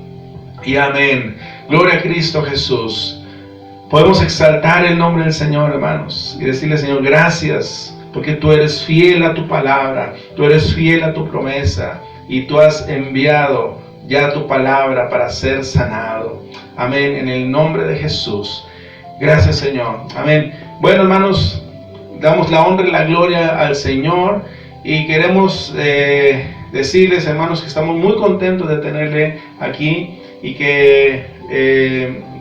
y amén. Gloria a Cristo Jesús. Podemos exaltar el nombre del Señor, hermanos, y decirle: Señor, gracias, porque tú eres fiel a tu palabra, tú eres fiel a tu promesa. y tú has enviado ya tu palabra para ser sanado. Amén, en el nombre de Jesús. Gracias, Señor. Amén. Bueno, hermanos, damos la honra y la gloria al Señor y queremos decirles, hermanos, que estamos muy contentos de tenerle aquí y que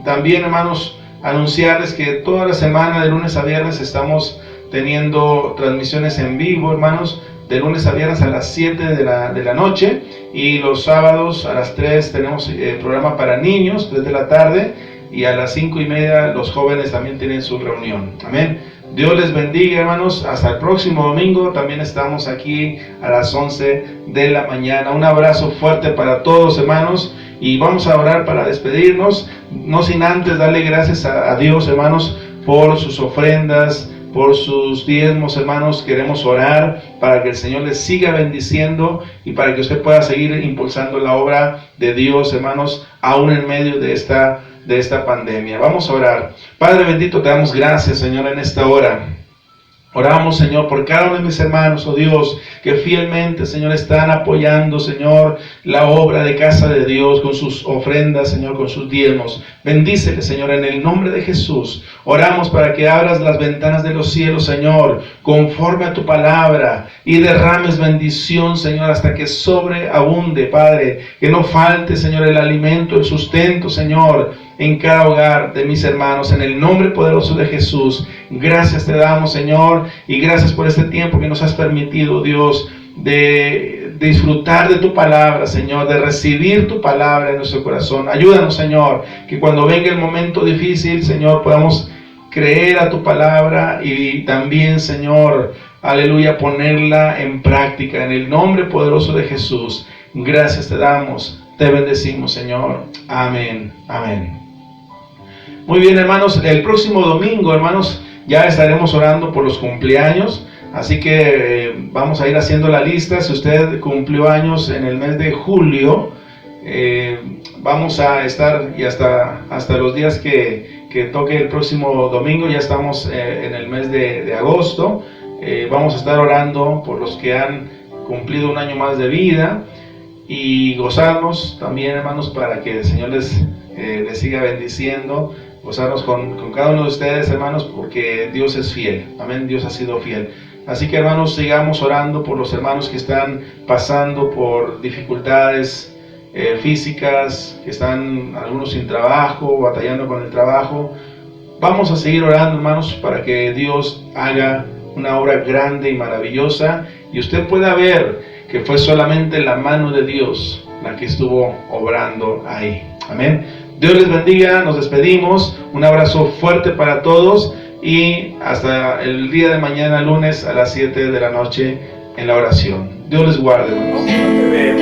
también, hermanos, anunciarles que toda la semana, de lunes a viernes, estamos teniendo transmisiones en vivo, hermanos, de lunes a viernes a las 7 de la noche, y los sábados a las 3 tenemos programa para niños, 3 de la tarde, y a las 5:30 los jóvenes también tienen su reunión. Amén. Dios les bendiga, hermanos. Hasta el próximo domingo. También estamos aquí a las 11 de la mañana. Un abrazo fuerte para todos, hermanos. Y vamos a orar para despedirnos. No sin antes darle gracias a Dios, hermanos, por sus ofrendas, por sus diezmos, hermanos. Queremos orar para que el Señor les siga bendiciendo y para que usted pueda seguir impulsando la obra de Dios, hermanos, aún en medio de esta pandemia. Vamos a orar. Padre bendito, te damos gracias, Señor, en esta hora. Oramos, Señor, por cada uno de mis hermanos, oh Dios, que fielmente, Señor, están apoyando, Señor, la obra de Casa de Dios con sus ofrendas, Señor, con sus diezmos. Bendícele, Señor, en el nombre de Jesús. Oramos para que abras las ventanas de los cielos, Señor, conforme a tu palabra, y derrames bendición, Señor, hasta que sobreabunde, Padre. Que no falte, Señor, el alimento, el sustento, Señor, en cada hogar de mis hermanos, en el nombre poderoso de Jesús. Gracias te damos, Señor, y gracias por este tiempo que nos has permitido, Dios, de disfrutar de tu palabra, Señor, de recibir tu palabra en nuestro corazón. Ayúdanos, Señor, que cuando venga el momento difícil, Señor, podamos creer a tu palabra y también, Señor, aleluya, ponerla en práctica en el nombre poderoso de Jesús. Gracias te damos, te bendecimos, Señor. Amén, amén. Muy bien, hermanos, el próximo domingo, hermanos, ya estaremos orando por los cumpleaños, así que vamos a ir haciendo la lista. Si usted cumplió años en el mes de julio, vamos a estar, y hasta los días que toque el próximo domingo, ya estamos en el mes de agosto, vamos a estar orando por los que han cumplido un año más de vida, y gozarnos también, hermanos, para que el Señor les siga bendiciendo, gozarnos con cada uno de ustedes, hermanos, porque Dios es fiel. Amén, Dios ha sido fiel. Así que, hermanos, sigamos orando por los hermanos que están pasando por dificultades físicas, que están algunos sin trabajo, batallando con el trabajo. Vamos a seguir orando, hermanos, para que Dios haga una obra grande y maravillosa, y usted pueda ver que fue solamente la mano de Dios la que estuvo obrando ahí. Amén. Dios les bendiga, nos despedimos. Un abrazo fuerte para todos y hasta el día de mañana, lunes a las 7 de la noche en la oración. Dios les guarde, hermanos. Mas no fuiste fiel.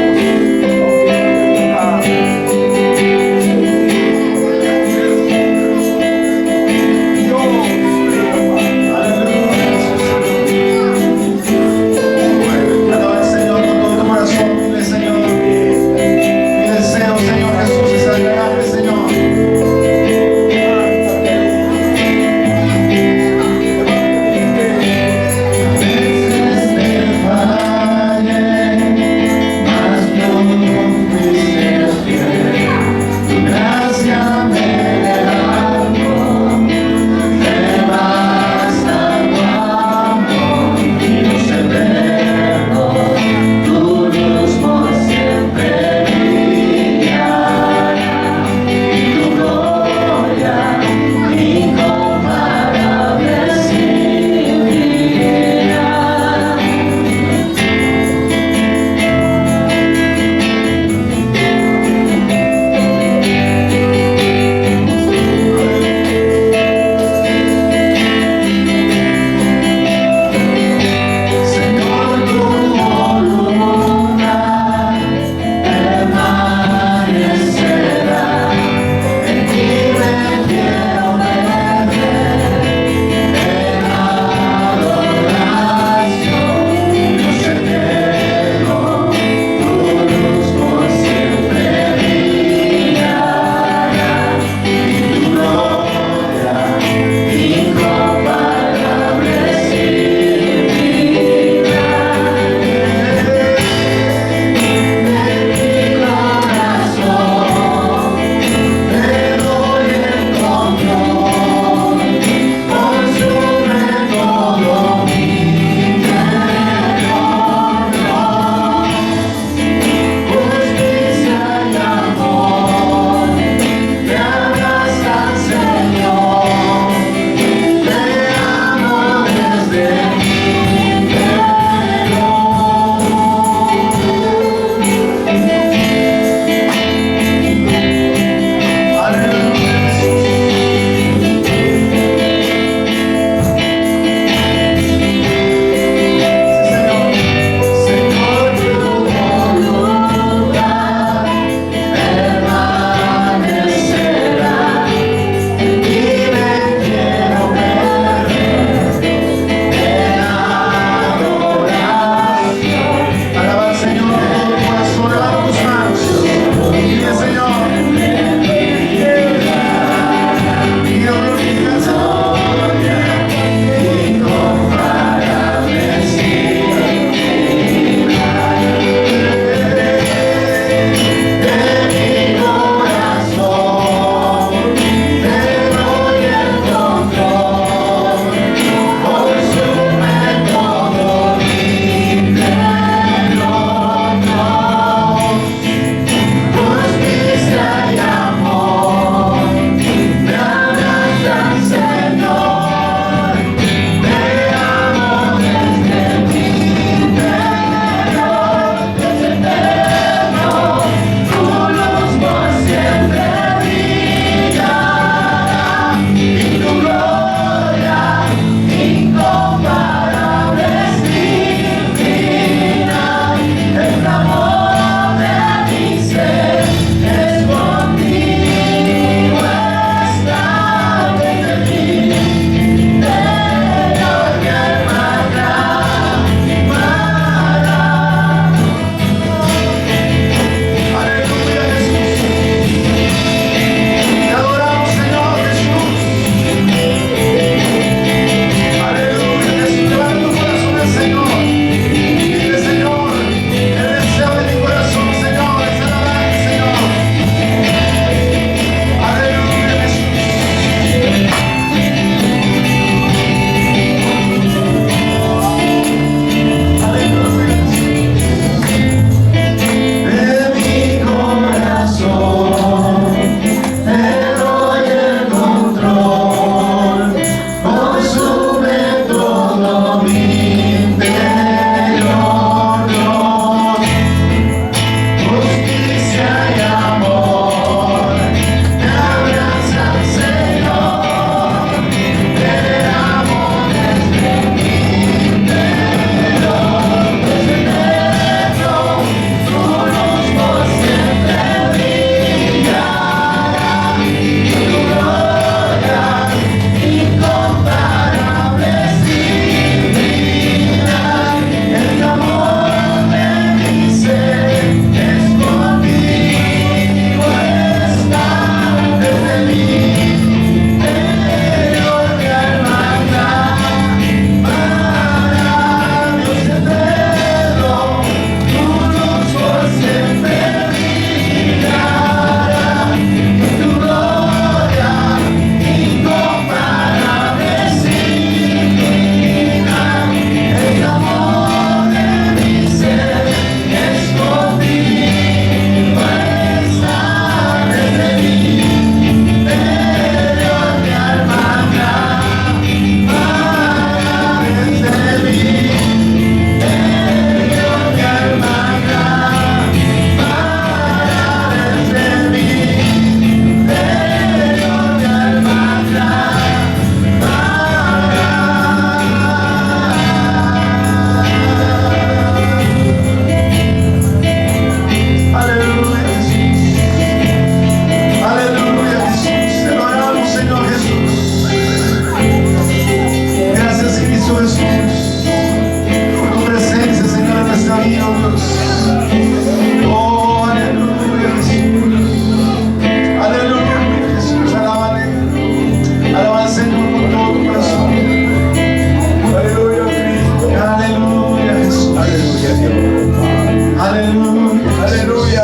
Aleluya. Aleluya.